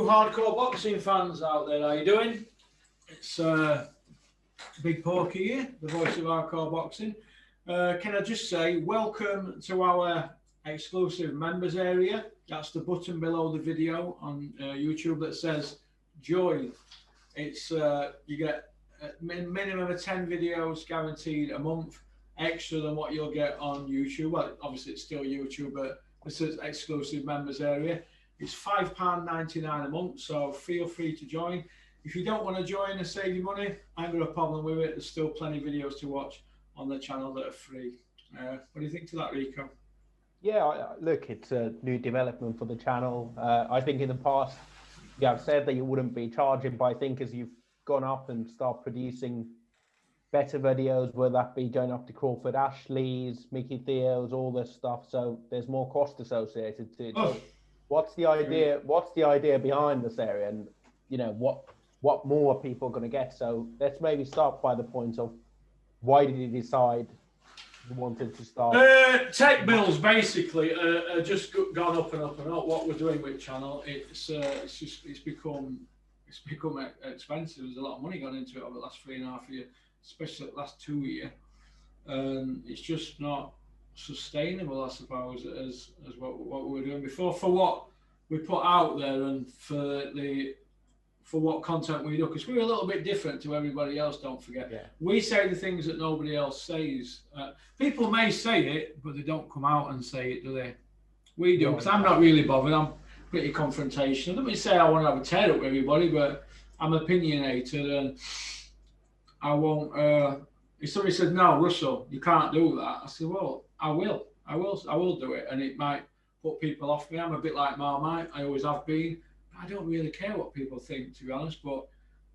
hardcore boxing fans out there. How you doing? It's Big Porky here, the voice of hardcore boxing. Can I just say welcome to our exclusive members area. That's the button below the video on YouTube that says join. It's you get a minimum of 10 videos guaranteed a month, extra than what you'll get on YouTube. Well, obviously it's still YouTube, but this is exclusive members area. It's £5.99 a month, so feel free to join. If you don't want to join and save your money, I haven't got a problem with it. There's still plenty of videos to watch on the channel that are free. What do you think to that, Rico? Yeah, look, it's a new development for the channel. I think in the past, you have said that you wouldn't be charging, but I think as you've gone up and start producing better videos, whether that be going up to Crawford Ashley's, Mickey Theo's, all this stuff, so there's more cost associated to it. So what's the idea? What's the idea behind this area, and you know what more are people going to get? So let's maybe start by the point of why did you decide you wanted to start? Tech bills basically are just gone up and up and up. What we're doing with the channel, it's become expensive. There's a lot of money gone into it over the last 3.5 years, especially the last 2 years. It's just not sustainable, I suppose, as what we were doing before, for what we put out there and for what content we do, because we're a little bit different to everybody else, don't forget. Yeah. We say the things that nobody else says. People may say it, but they don't come out and say it, do they? We do, because I'm not really bothered. I'm pretty confrontational. I don't mean say I want to have a tear up with everybody, but I'm opinionated, and I won't. If somebody said, no, Russell, you can't do that, I said, well, I will do it, and it might put people off me. I'm a bit like Marmite, I always have been. I don't really care what people think, to be honest, but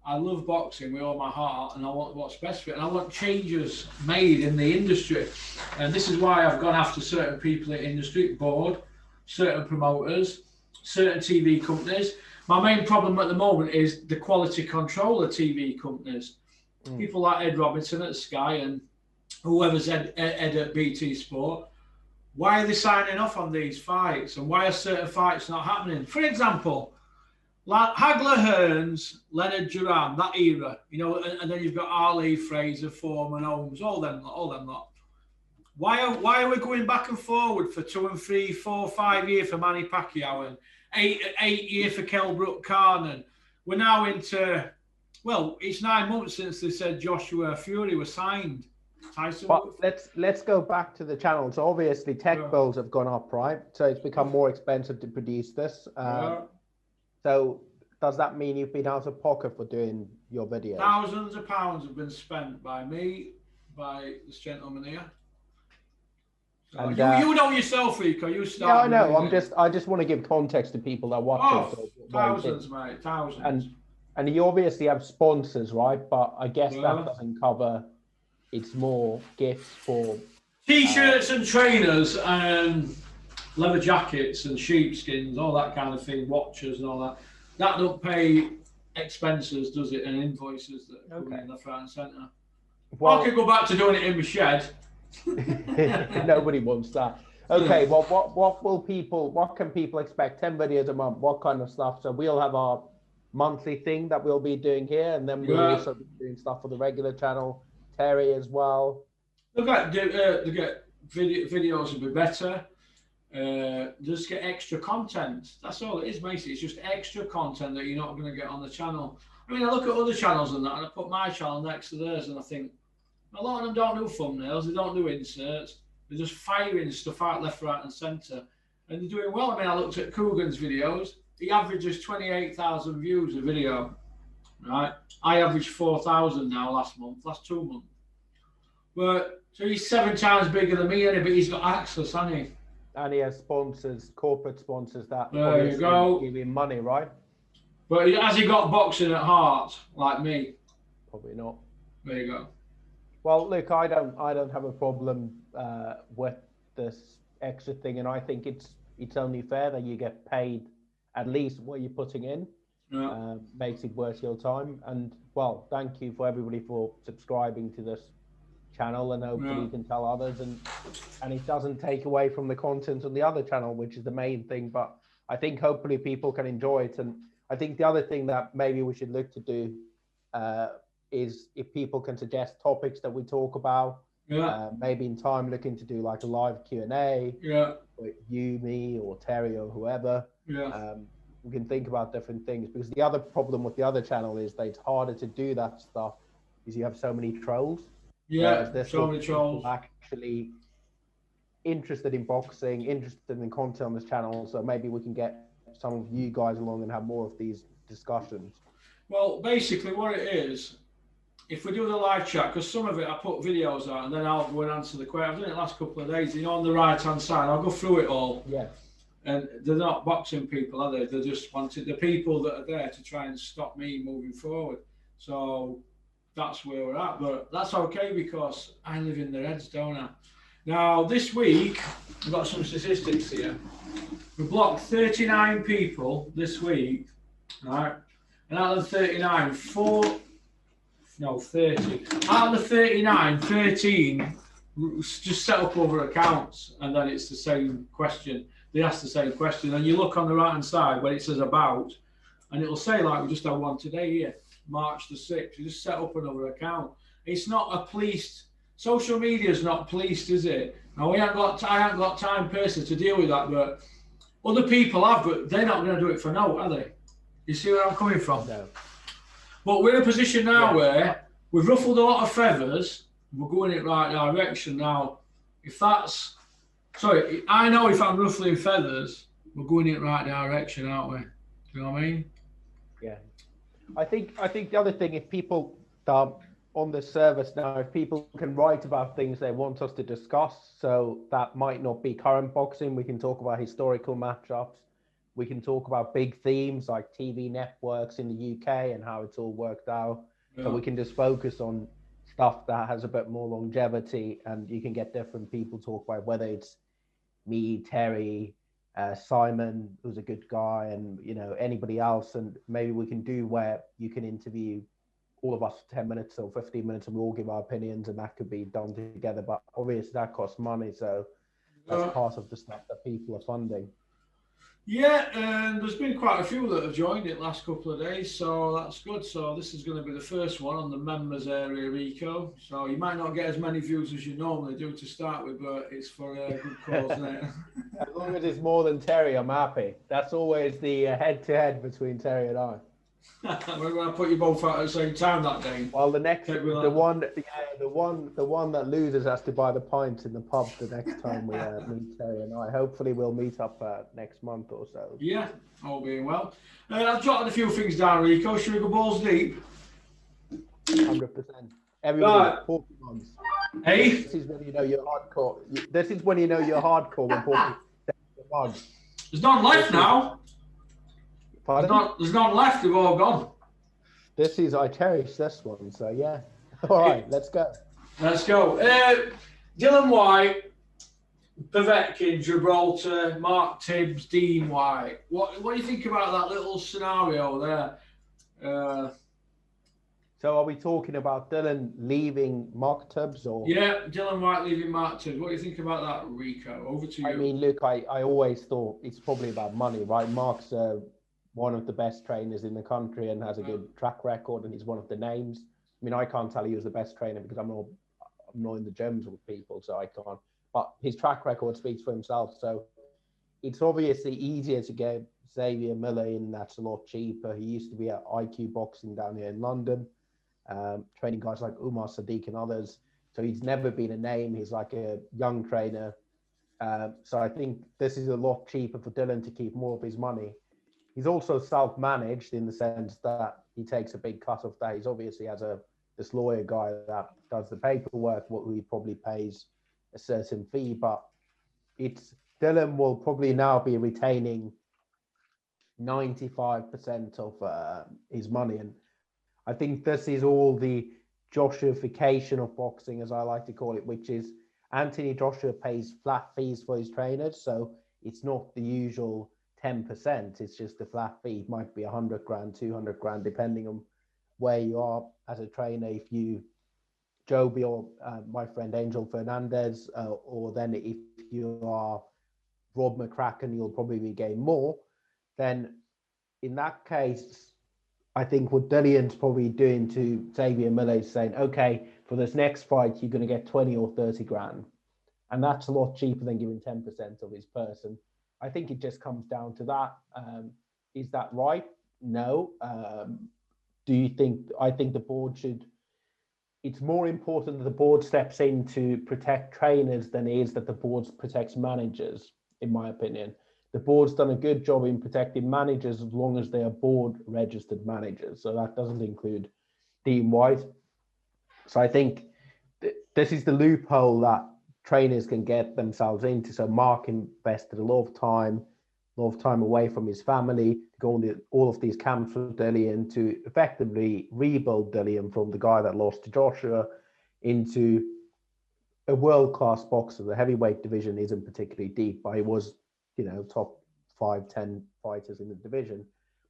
I love boxing with all my heart, and I want what's best for it, and I want changes made in the industry. And this is why I've gone after certain people in the industry, board, certain promoters, certain TV companies. My main problem at the moment is the quality control of TV companies. People like Ed Robinson at Sky and whoever's Ed at BT Sport. Why are they signing off on these fights, and why are certain fights not happening? For example, like Hagler, Hearns, Leonard Duran, that era, you know, and then you've got Ali, Fraser, Foreman, Holmes, all them lot. Why are we going back and forward for 2 and 3, 4, 5 years for Manny Pacquiao and 8 years for Kell Brook Carnan? We're now into, well, it's 9 months since they said Joshua Fury was signed. But let's go back to the channel. So obviously tech bills have gone up, right? So it's become more expensive to produce this. So does that mean you've been out of pocket for doing your videos? Thousands of pounds have been spent by me, by this gentleman here. So and, you know yourself, Rico. You start. Yeah, I know. I just want to give context to people that watch it. So thousands, mate, thousands. And you obviously have sponsors, right? But I guess that doesn't cover. It's more gifts for T-shirts and trainers and leather jackets and sheepskins, all that kind of thing, watches and all that. That don't pay expenses, does it? And invoices that come in left, right, and centre. Well, I could go back to doing it in my shed. Nobody wants that. Okay, well, what can people expect? 10 videos a month. What kind of stuff? So we'll have our monthly thing that we'll be doing here, and then we'll also be doing stuff for the regular channel. Terry as well. Look at videos will be better. Just get extra content. That's all it is, basically. It's just extra content that you're not going to get on the channel. I mean, I look at other channels and that, and I put my channel next to theirs, and I think a lot of them don't do thumbnails, they don't do inserts, they're just firing stuff out left, right, and centre, and they're doing well. I mean, I looked at Coogan's videos. He averages 28,000 views a video. Right, I averaged 4,000 now last 2 months. But so he's 7 times bigger than me, but he's got access, hasn't he? And he has sponsors, corporate sponsors that there you go. Give him money, right? But has he got boxing at heart like me? Probably not. There you go. Well, look, I don't have a problem with this extra thing, and I think it's only fair that you get paid at least what you're putting in. Yeah. Makes it worth your time. And well, thank you for everybody for subscribing to this channel, and hopefully you can tell others, and it doesn't take away from the content on the other channel, which is the main thing. But I think hopefully people can enjoy it, and I think the other thing that maybe we should look to do is if people can suggest topics that we talk about. Yeah. Maybe in time looking to do like a live Q&A. Yeah. With you, me, or Terry, or whoever. Yeah. We can think about different things, because the other problem with the other channel is that it's harder to do that stuff because you have so many trolls. Yeah. Whereas there's So many trolls actually interested in boxing, interested in content on this channel. So maybe we can get some of you guys along and have more of these discussions. Well, basically what it is, if we do the live chat, because some of it I put videos out and then I'll go and answer the question. I've done it the last couple of days. You know, on the right hand side, I'll go through it all. Yeah. And they're not boxing people, are they? They're just wanted the people that are there to try and stop me moving forward. So that's where we're at. But that's okay, because I live in their heads, don't I? Now, this week, I've got some statistics here. We blocked 39 people this week, right? And out of the 39, 30. Out of the 39, 13 just set up other accounts, and then it's the same question. They ask the same question, and you look on the right hand side where it says about, and it'll say like we just had one today here, March the 6th. You just set up another account. It's not a policed, social media is not policed, is it? Now I haven't got time personally to deal with that, but other people have, but they're not going to do it for no, are they? You see where I'm coming from? No. But we're in a position now where we've ruffled a lot of feathers. We're going in the right direction now. If that's, sorry, I know if I'm ruffling feathers, we're going in the right direction, aren't we? Do you know what I mean? Yeah. I think the other thing, if people on the service now, if people can write about things they want us to discuss, so that might not be current boxing, we can talk about historical matchups. We can talk about big themes like TV networks in the UK and how it's all worked out. Yeah. So we can just focus on stuff that has a bit more longevity, and you can get different people talk about, whether it's me, Terry, Simon, who's a good guy, and anybody else. And maybe we can do where you can interview all of us for 10 minutes or 15 minutes and we all give our opinions, and that could be done together. But obviously that costs money, so that's part of the stuff that people are funding. Yeah, and there's been quite a few that have joined it last couple of days, so that's good. So this is going to be the first one on the members area, Rico. So you might not get as many views as you normally do to start with, but it's for a good cause, isn't it? As long as it's more than Terry, I'm happy. That's always the head-to-head between Terry and I. We're going to put you both out at the same time that day. Well, the one that loses has to buy the pints in the pub the next time we meet Terry and I. Hopefully, we'll meet up next month or so. Yeah, all being well. I've jotted a few things down, Rico. Should we go balls deep? 100%. Everybody, Pokemons. Hey. This is when you know you're hardcore. This is when you know you're hardcore when Pokemon. There's none left now. There's none left. They've all gone. I cherish this one. So yeah. All right, let's go. Let's go. Dylan White, Povetkin, Gibraltar, Mark Tibbs, Dean White. What do you think about that little scenario there? So are we talking about Dylan leaving Mark Tibbs or? Yeah, Dylan White leaving Mark Tibbs. What do you think about that, Rico? Over to you. I mean, look, I always thought it's probably about money, right? Mark's one of the best trainers in the country and has a good track record, and he's one of the names. I mean, I can't tell you who's the best trainer because I'm not in the gyms with people, so I can't. But his track record speaks for himself. So it's obviously easier to get Xavier Miller in. That's a lot cheaper. He used to be at IQ Boxing down here in London, training guys like Umar Sadiq and others. So he's never been a name. He's like a young trainer. So I think this is a lot cheaper for Dylan to keep more of his money. He's also self-managed in the sense that he takes a big cut of that. He's obviously has this lawyer guy that does the paperwork, who he probably pays a certain fee, but Dylan will probably now be retaining 95% of his money. And I think this is all the Joshuification of boxing, as I like to call it, which is Anthony Joshua pays flat fees for his trainers. So it's not the usual 10%. It's just a flat fee. It might be 100 grand, 200 grand, depending on where you are as a trainer. If you, Joby or my friend Angel Fernandez, or then if you are Rob McCracken, you'll probably be getting more. Then in that case, I think what Dillion's probably doing to Xavier Miller is saying, okay, for this next fight, you're going to get 20 or 30 grand. And that's a lot cheaper than giving 10% of his person. I think it just comes down to that. Is that right? No. Do you think, I think the board should, it's more important that the board steps in to protect trainers than it is that the board protects managers, in my opinion. The board's done a good job in protecting managers as long as they are board registered managers. So that doesn't include Dean White. So I think this is the loophole that trainers can get themselves into. So Mark invested a lot of time away from his family to go on all of these camps with Dillian to effectively rebuild Dillian from the guy that lost to Joshua into a world-class boxer. The heavyweight division isn't particularly deep, but he was, top 5-10 fighters in the division.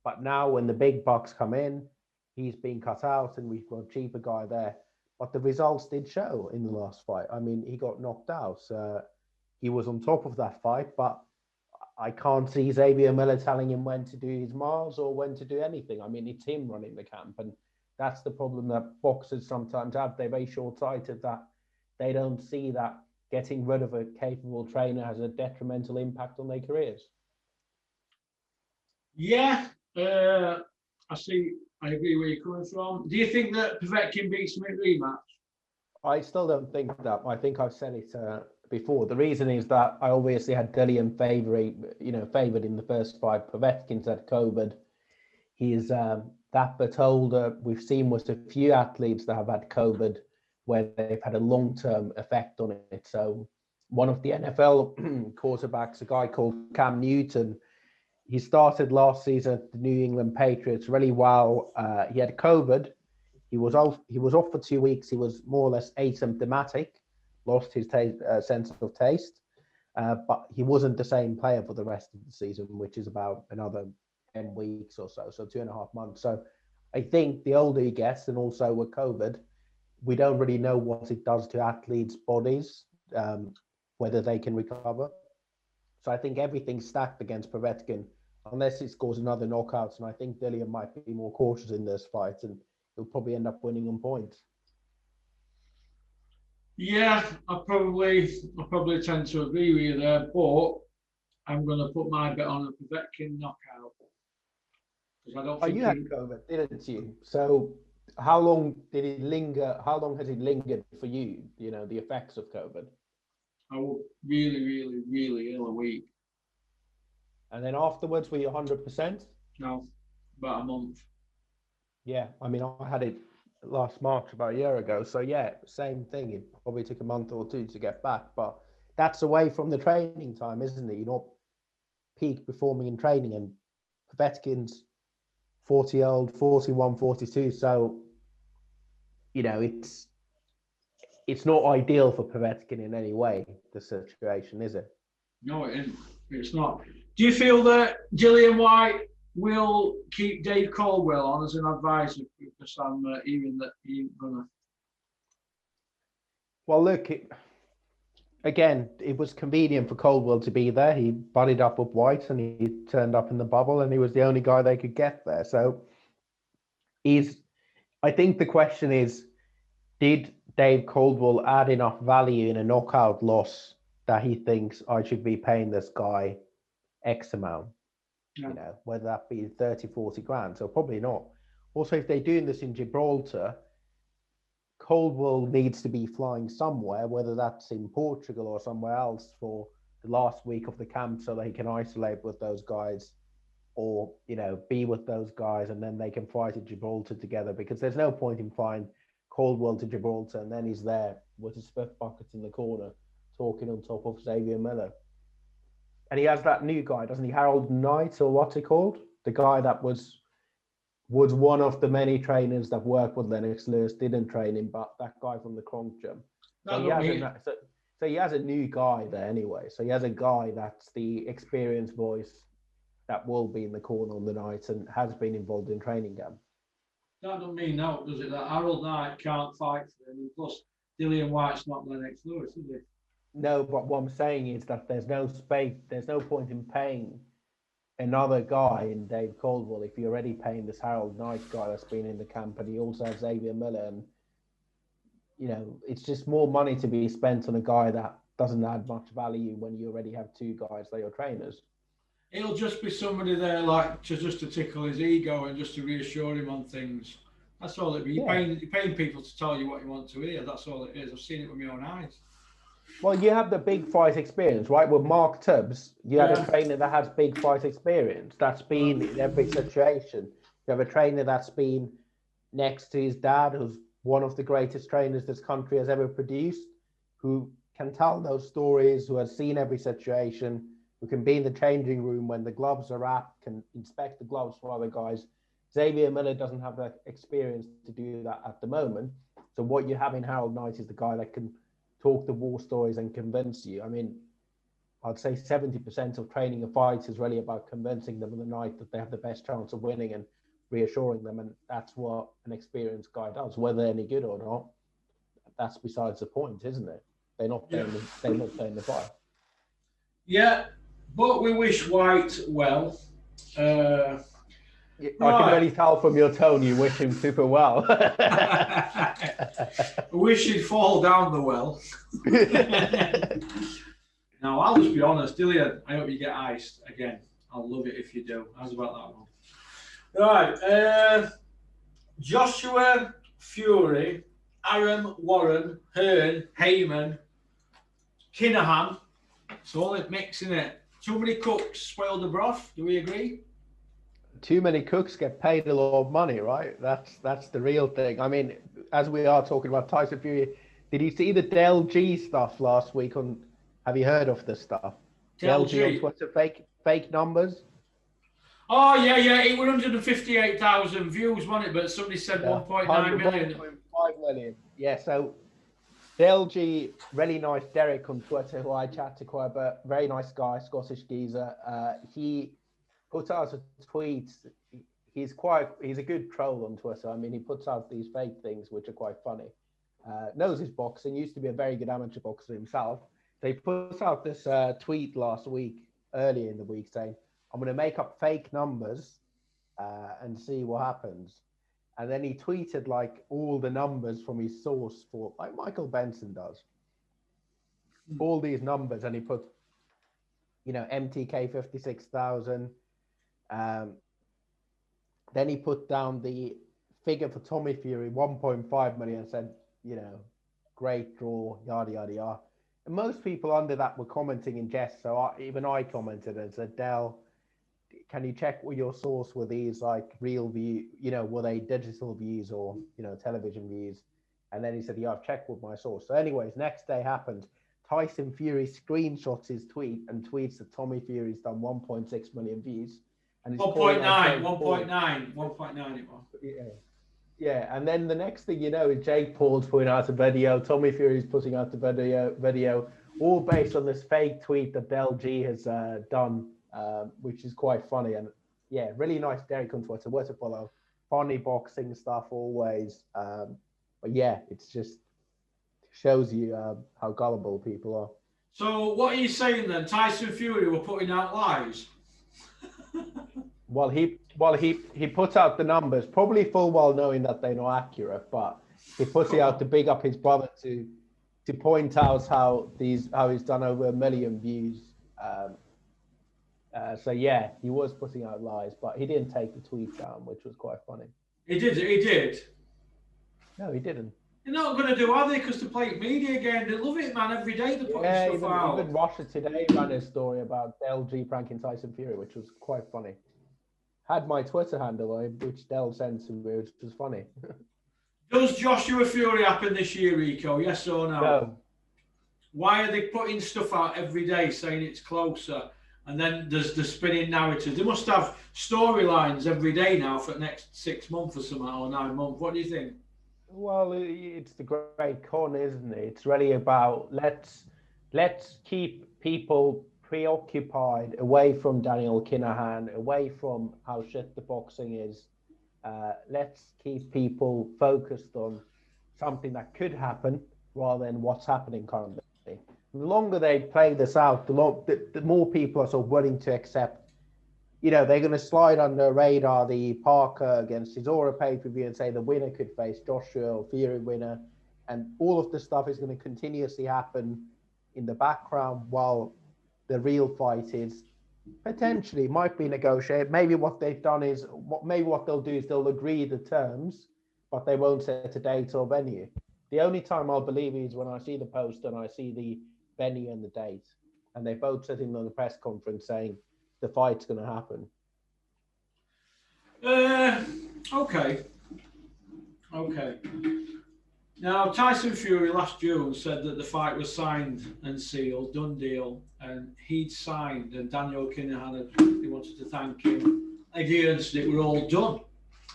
But now when the big bucks come in, he's been cut out and we've got a cheaper guy there. But the results did show in the last fight. I mean, he got knocked out. He was on top of that fight, but I can't see Xavier Miller telling him when to do his miles or when to do anything. I mean, it's him running the camp. And that's the problem that boxers sometimes have. They're very short-sighted that they don't see that getting rid of a capable trainer has a detrimental impact on their careers. Yeah, I see. I agree where you're coming from. Do you think that Povetkin beats him in rematch? I still don't think that. I think I've said it before. The reason is that I obviously had Dillian favoured in the first fight. Povetkin's had COVID. He's that bit older. We've seen with a few athletes that have had COVID where they've had a long-term effect on it. So one of the NFL quarterbacks, a guy called Cam Newton, he started last season at the New England Patriots really well. He had COVID. He was off for 2 weeks. He was more or less asymptomatic, lost his sense of taste, but he wasn't the same player for the rest of the season, which is about another 10 weeks or so 2.5 months. So I think the older he gets, and also with COVID, we don't really know what it does to athletes' bodies, whether they can recover. So I think everything's stacked against Povetkin, unless it scores another knockout. And I think Dillian might be more cautious in this fight, and he'll probably end up winning on points. Yeah, I probably tend to agree with you there, but I'm going to put my bet on a Povetkin knockout. I don't think you had COVID, didn't you? So how long did it linger? How long has it lingered for you? The effects of COVID. I was really, really, really ill a week. And then afterwards, were you 100%? No, about a month. Yeah, I mean, I had it last March, about a year ago. So yeah, same thing. It probably took a month or two to get back, but that's away from the training time, isn't it? You're not peak performing in training, and Povetkin's 40-year-old, 41, 42. So, it's not ideal for Povetkin in any way, the situation, is it? No, it isn't. It's not. Do you feel that Dillian White will keep Dave Caldwell on as an advisor? Because I'm hearing that he's gonna. Well, look, it was convenient for Caldwell to be there. He buddied up with White and he turned up in the bubble, and he was the only guy they could get there. So I think the question is, did Dave Caldwell add enough value in a knockout loss that he thinks I should be paying this guy X amount? Yeah. Whether that be 30, 40 grand. So probably not. Also, if they're doing this in Gibraltar, Caldwell needs to be flying somewhere, whether that's in Portugal or somewhere else for the last week of the camp so that he can isolate with those guys, or, be with those guys, and then they can fly to Gibraltar together, because there's no point in flying Caldwell to Gibraltar and then he's there with his fifth bucket in the corner talking on top of Xavier Miller. And he has that new guy, doesn't he? Harold Knight, or what's he called? The guy that was one of the many trainers that worked with Lennox Lewis, didn't train him, but that guy from the Kronk Gym. So he has a new guy there anyway. So he has a guy that's the experienced voice that will be in the corner on the night and has been involved in training camp. That doesn't mean now, does it, that Harold Knight can't fight for him? Plus, Dillian White's not Lennox Lewis, is he? No, but what I'm saying is that there's no space, there's no point in paying another guy in Dave Caldwell, if you're already paying this Harold Knight guy that's been in the camp, and he also has Xavier Miller, and it's just more money to be spent on a guy that doesn't add much value when you already have two guys that are your trainers. It'll just be somebody there, like just to tickle his ego and just to reassure him on things. That's all it be. You're paying people to tell you what you want to hear. That's all it is. I've seen it with my own eyes. Well, you have the big fight experience, right? With Mark Tubbs, you had a trainer that has big fight experience. That's been in every situation. You have a trainer that's been next to his dad, who's one of the greatest trainers this country has ever produced, who can tell those stories, who has seen every situation, who can be in the changing room when the gloves are wrapped, can inspect the gloves for other guys. Xavier Miller doesn't have that experience to do that at the moment. So what you have in Harold Knight is the guy that can talk the war stories and convince you. I mean, I'd say 70% of training a fight is really about convincing them on the night that they have the best chance of winning and reassuring them. And that's what an experienced guy does, whether they're any good or not. That's besides the point, isn't it? They're not playing the fight. Yeah, but we wish White well. I can really tell from your tone you wish him super well. I wish he'd fall down the well. Now, I'll just be honest, Dillian, I hope you get iced again. I'll love it if you do. How's about that one? Right. Joshua Fury, Aaron Warren, Hearn, Heyman, Kinahan. It's all mixing it. Too many cooks spoil the broth. Do we agree? Too many cooks get paid a lot of money, right? That's the real thing. I mean, as we are talking about Tyson Fury, did you see the Del G stuff last week? Have you heard of this stuff? Del G on Twitter, fake numbers. Oh yeah, it was 158,000 views, wasn't it? But somebody said 1.9 million. 1.5 million. Yeah. So Del G, really nice Derek on Twitter, who I chat to quite a bit. Very nice guy, Scottish geezer. He put out a tweet. He's a good troll on Twitter. I mean, he puts out these fake things, which are quite funny. Knows his boxing, used to be a very good amateur boxer himself. So he put out this tweet last week, early in the week, saying, I'm going to make up fake numbers and see what happens. And then he tweeted like all the numbers from his source for, like Michael Benson does. All these numbers, and he put, MTK 56,000. Then he put down the figure for Tommy Fury, 1.5 million, and said, great draw, yada, yada, yada. And most people under that were commenting in jest. So even I commented and said, Del, can you check with your source? Were these like real view, were they digital views or, television views? And then he said, yeah, I've checked with my source. So anyways, next day happened. Tyson Fury screenshots his tweet and tweets that Tommy Fury's done 1.6 million views. And 1.9 it was. Yeah, and then the next thing you know is Jake Paul's putting out a video, Tommy Fury's putting out the video, all based on this fake tweet that Del G has done, which is quite funny. And yeah, really nice Derek on Twitter, worth a follow. Funny boxing stuff always. But yeah, it's just shows you how gullible people are. So what are you saying then? Tyson Fury were putting out lies? Well, he puts out the numbers, probably full well knowing that they're not accurate, but he puts it out to big up his brother to point out how he's done over 1 million views. So yeah, he was putting out lies, but he didn't take the tweet down, which was quite funny. He did. No, he didn't. They're not going to do, are they? Because they play media again. They love it, man. Every day they put stuff out. Even Russia Today ran a story about Del G pranking Tyson Fury, which was quite funny. Had my Twitter handle, which Del sent to me, which was funny. Does Joshua Fury happen this year, Rico? Yes or no? No. Why are they putting stuff out every day saying it's closer? And then there's the spinning narrative. They must have storylines every day now for the next 6 months or something, or 9 months. What do you think? Well, it's the great con, isn't it? It's really about let's keep people preoccupied, away from Daniel Kinahan, away from how shit the boxing is. Let's keep people focused on something that could happen rather than what's happening currently. The longer they play this out, the more people are sort of willing to accept you know, they're going to slide under the radar the Parker against Chisora pay-per-view and say the winner could face Joshua or Fury winner. And all of the stuff is going to continuously happen in the background while the real fight is potentially might be negotiated. Maybe what they've done is, what they'll do is they'll agree the terms, but they won't set a date or venue. The only time I'll believe is when I see the post and I see the venue and the date, and they're both sitting on the press conference saying the fight's going to happen. Okay. Now, Tyson Fury last June said that the fight was signed and sealed, done deal, and he'd signed, and Daniel Kinahan he wanted to thank him. Eddie Ernst, it were all done.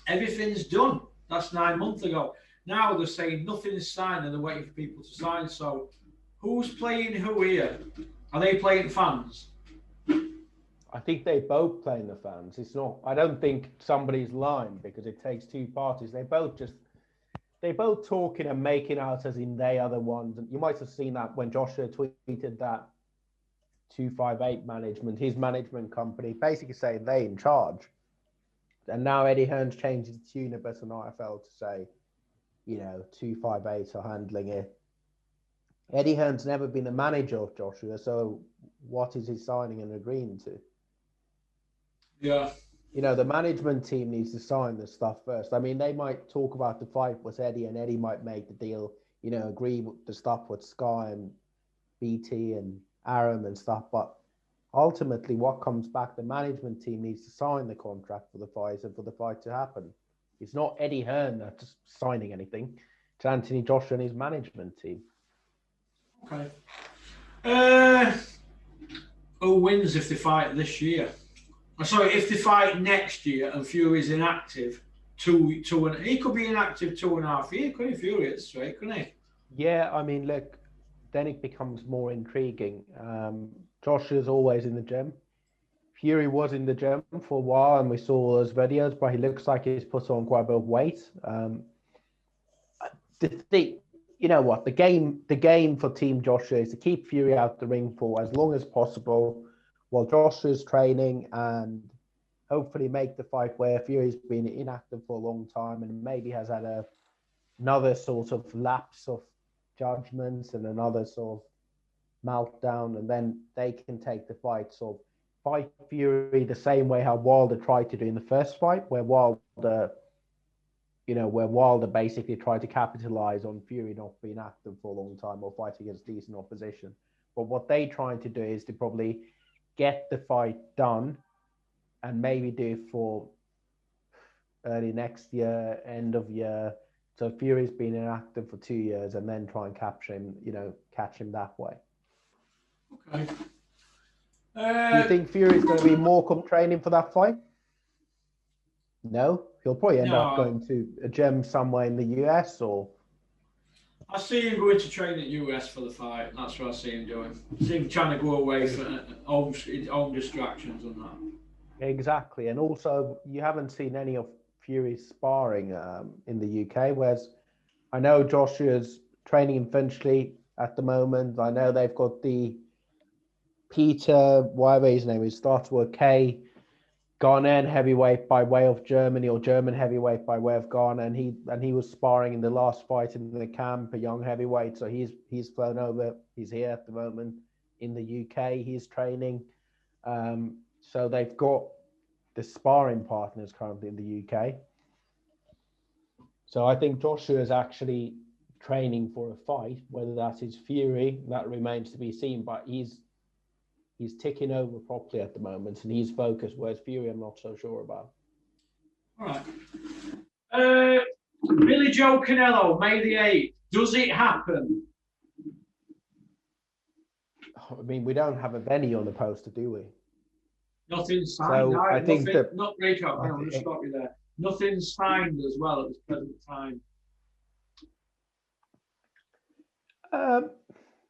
Everything's done. That's 9 months ago. Now they're saying nothing is signed and they're waiting for people to sign. So who's playing who here? Are they playing fans? I think they both playing the fans. It's not, I don't think somebody's lying because it takes two parties. They're both talking and making out as in they are the ones. And you might have seen that when Joshua tweeted that 258 management, his management company, basically saying they in charge. And now Eddie Hearn's changed his tune a bit on IFL to say, you know, 258 are handling it. Eddie Hearn's never been a manager of Joshua, so what is he signing and agreeing to? Yeah. You know, the management team needs to sign the stuff first. I mean, they might talk about the fight with Eddie, and Eddie might make the deal, you know, agree with the stuff with Sky and BT and Aram and stuff. But ultimately, what comes back, the management team needs to sign the contract for the fight and for the fight to happen. It's not Eddie Hearn that's signing anything. It's Anthony Joshua and his management team. Okay. Who wins if they fight this year? Sorry, if they fight next year and Fury's inactive, he could be inactive 2.5 years, couldn't he? Fury at straight, couldn't he? Yeah, I mean, look, then it becomes more intriguing. Joshua's always in the gym. Fury was in the gym for a while, and we saw those videos, but he looks like he's put on quite a bit of weight. You know what? The game for Team Joshua is to keep Fury out the ring for as long as possible, while Joshua's training, and hopefully make the fight where Fury's been inactive for a long time and maybe has had another sort of lapse of judgments and another sort of meltdown, and then they can take the fight, sort of fight Fury the same way how Wilder tried to do in the first fight, where Wilder basically tried to capitalize on Fury not being active for a long time or fighting against decent opposition. But what they're trying to do is to probably get the fight done and maybe do it for early next year, end of year. So Fury's been inactive for 2 years, and then try and catch him that way. Okay. Do you think Fury's going to be more training for that fight? No? He'll probably end up going to a gym somewhere in the US, or... I see him going to train at US for the fight. That's what I see him doing. I see him trying to go away from own distractions and that. Exactly. And also, you haven't seen any of Fury's sparring in the UK, whereas I know Joshua's training in Finchley at the moment. I know they've got the Peter, whatever his name is, starts with K, Ghanaian heavyweight by way of Germany, or German heavyweight by way of Ghana, and he was sparring in the last fight in the camp, a young heavyweight. So he's flown over. He's here at the moment in the UK. He's training. So they've got the sparring partners currently in the UK. So I think Joshua is actually training for a fight. Whether that is Fury, that remains to be seen. But he's ticking over properly at the moment, and he's focused, whereas Fury I'm not so sure about. All right. Billy Joe Canelo, May the 8th. Does it happen? I mean, we don't have a venue on the poster, do we? Nothing's signed. So I think that... Not Riku, I'll just stop you there. Nothing's signed as well at this present time.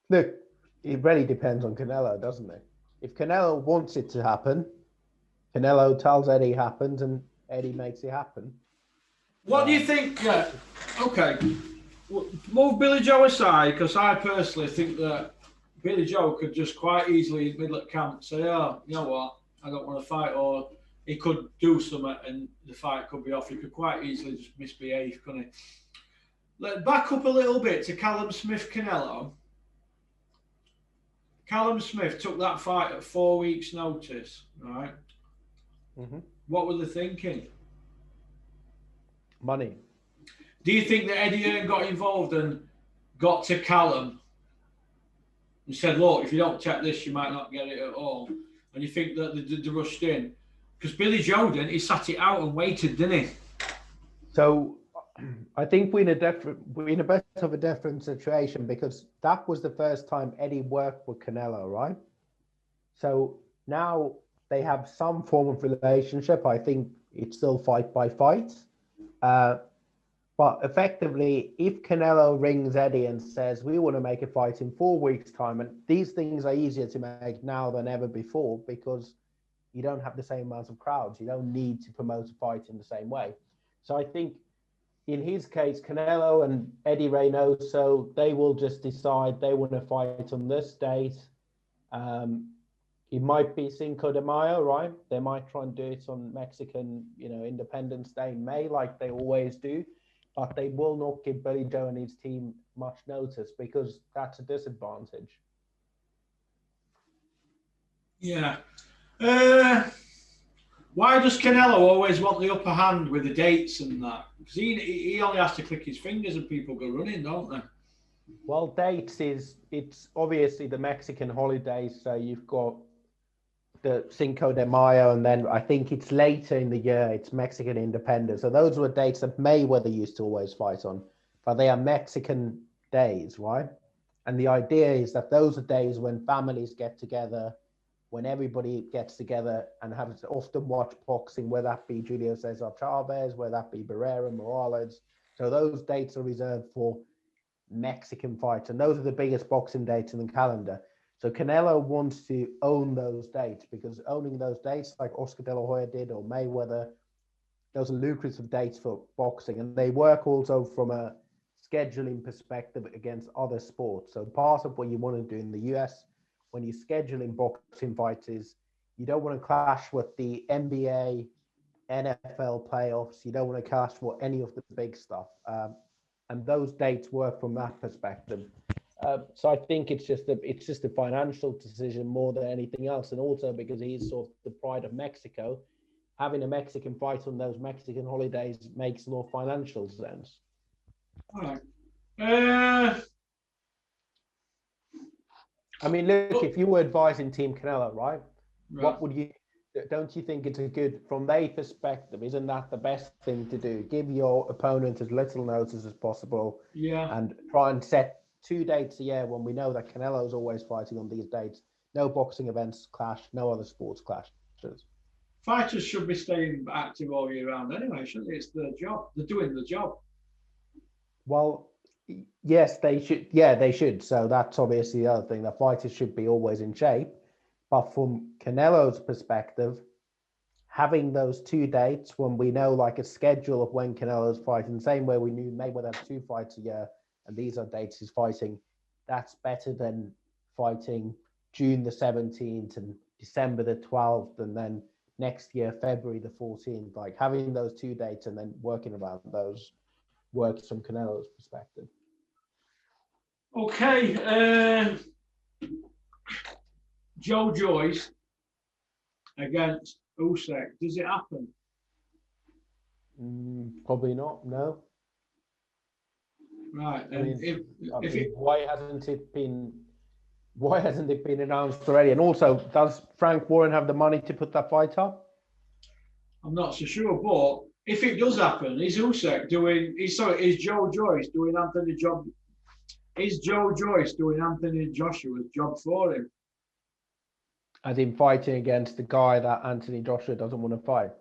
Look, it really depends on Canelo, doesn't it? If Canelo wants it to happen, Canelo tells Eddie it happens, and Eddie makes it happen. What do you think? Okay, move Billy Joe aside, because I personally think that Billy Joe could just quite easily, middle at camp, say, "Oh, you know what? I don't want to fight," or he could do something and the fight could be off. He could quite easily just misbehave, couldn't he? Let's back up a little bit to Callum Smith Canelo. Callum Smith took that fight at 4 weeks' notice, right? Mm-hmm. What were they thinking? Money. Do you think that Eddie Hearn got involved and got to Callum and said, look, if you don't take this, you might not get it at all? And you think that they rushed in? Because Billy Joe didn't. He sat it out and waited, didn't he? So I think we're in a bit of a different situation, because that was the first time Eddie worked with Canelo, right? So now they have some form of relationship. I think it's still fight by fight. But effectively, if Canelo rings Eddie and says, we want to make a fight in 4 weeks' time, and these things are easier to make now than ever before because you don't have the same amount of crowds. You don't need to promote a fight in the same way. So I think in his case, Canelo and Eddie Reynoso, they will just decide they want to fight on this date. It might be Cinco de Mayo, right? They might try and do it on Mexican, Independence Day in May, like they always do. But they will not give Billy Joe and his team much notice because that's a disadvantage. Yeah. Why does Canelo always want the upper hand with the dates and that? Because he only has to click his fingers and people go running, don't they? Well, dates it's obviously the Mexican holidays. So you've got the Cinco de Mayo, and then I think it's later in the year, it's Mexican Independence. So those were dates that Mayweather used to always fight on, but they are Mexican days, right? And the idea is that those are days when families get together, when everybody gets together and has often watched boxing, whether that be Julio Cesar Chavez, whether that be Barrera, Morales. So those dates are reserved for Mexican fights, and those are the biggest boxing dates in the calendar. So Canelo wants to own those dates, because owning those dates, like Oscar De La Hoya did or Mayweather, those are lucrative dates for boxing, and they work also from a scheduling perspective against other sports. So part of what you want to do in the US when you're scheduling boxing fights is you don't want to clash with the NBA, NFL playoffs. You don't want to clash with any of the big stuff. And those dates work from that perspective. So I think it's just a financial decision more than anything else, and also because he's sort of the pride of Mexico, having a Mexican fight on those Mexican holidays makes more financial sense. All right. I mean, look, if you were advising Team Canelo, right? What would you? Don't you think it's a good, from their perspective? Isn't that the best thing to do? Give your opponent as little notice as possible, and try and set 2 dates a year when we know that Canelo's always fighting on these dates. No boxing events clash, no other sports clashes. Fighters should be staying active all year round anyway, shouldn't they? It's their job. They're doing the job. Well, yes, they should. Yeah, they should. So that's obviously the other thing. The fighters should be always in shape. But from Canelo's perspective, having those 2 dates when we know like a schedule of when Canelo's fighting, same way we knew Mayweather had 2 fights a year, and these are dates he's fighting, that's better than fighting June the 17th and December the 12th, and then next year, February the 14th. Like having those 2 dates and then working around those works from Canelo's perspective. Okay. Joe Joyce against Usyk. Does it happen? Probably not. No. Right. Why hasn't it been announced already? And also, does Frank Warren have the money to put that fight up? I'm not so sure, but if it does happen, is Joe Joyce doing Anthony job? Is Joe Joyce doing Anthony Joshua's job for him? As in fighting against the guy that Anthony Joshua doesn't want to fight?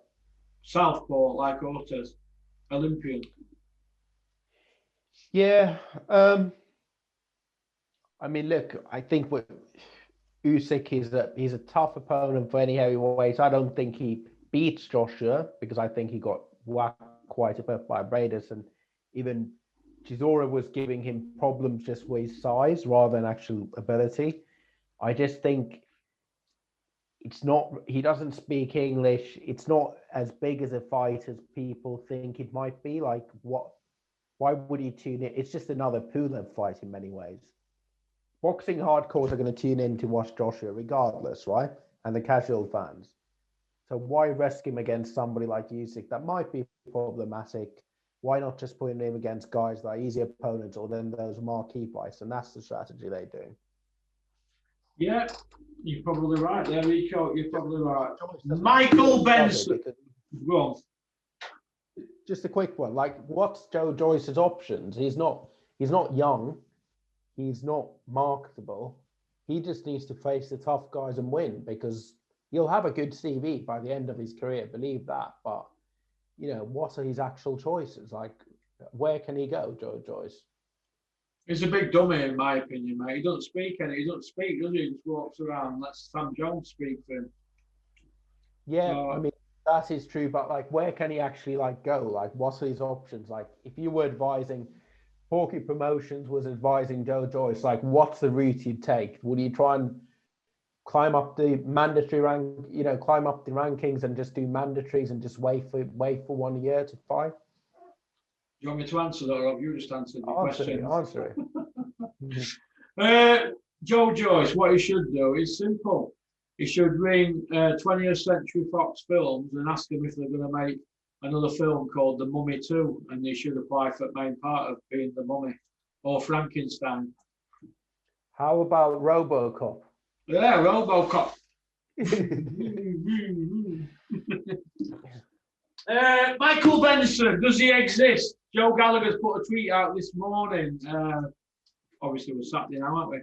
Southpaw, like Ortiz, Olympian. Yeah. I mean, look, I think what Usyk he's a tough opponent for any heavyweight. I don't think he beats Joshua because I think he got whacked quite a bit by Bradis, and even Chisora was giving him problems just with his size rather than actual ability. I just think it's not, he doesn't speak English. It's not as big as a fight as people think it might be. Like, why would he tune in? It's just another Pulev fight in many ways. Boxing hardcores are going to tune in to watch Joshua regardless, right? And the casual fans. So why risk him against somebody like Usyk that might be problematic? Why not just put him against guys that are easy opponents or then those marquee fights? And that's the strategy they do. Yeah, you're probably right there, Rico. You're probably right. Michael Benson. Go on. Just a quick one. Like, what's Joe Joyce's options? He's not young. He's not marketable. He just needs to face the tough guys and win, because he'll have a good CV by the end of his career, believe that. But, you know, what are his actual choices? Like, where can he go, Joe Joyce? He's a big dummy, in my opinion, mate. He doesn't speak, does he? He just walks around, lets Sam Jones speak for him. Yeah, I mean, that is true, but like, where can he actually like go? Like, what's his options? Like, if you were advising, Porky Promotions was advising Joe Joyce, like, what's the route you'd take? Would you try and climb up the mandatory rank, you know, climb up the rankings and just do mandatories and just wait for 1 year to fight? Do you want me to answer that, or have you just answered the question? Answer it. Joe Joyce, what he should do is simple. He should ring 20th Century Fox Films and ask them if they're going to make another film called The Mummy 2, and they should apply for the main part of being the Mummy, or Frankenstein. How about RoboCop? Yeah, RoboCop. Michael Benson, does he exist? Joe Gallagher's put a tweet out this morning. Obviously, we're Saturday now, aren't we?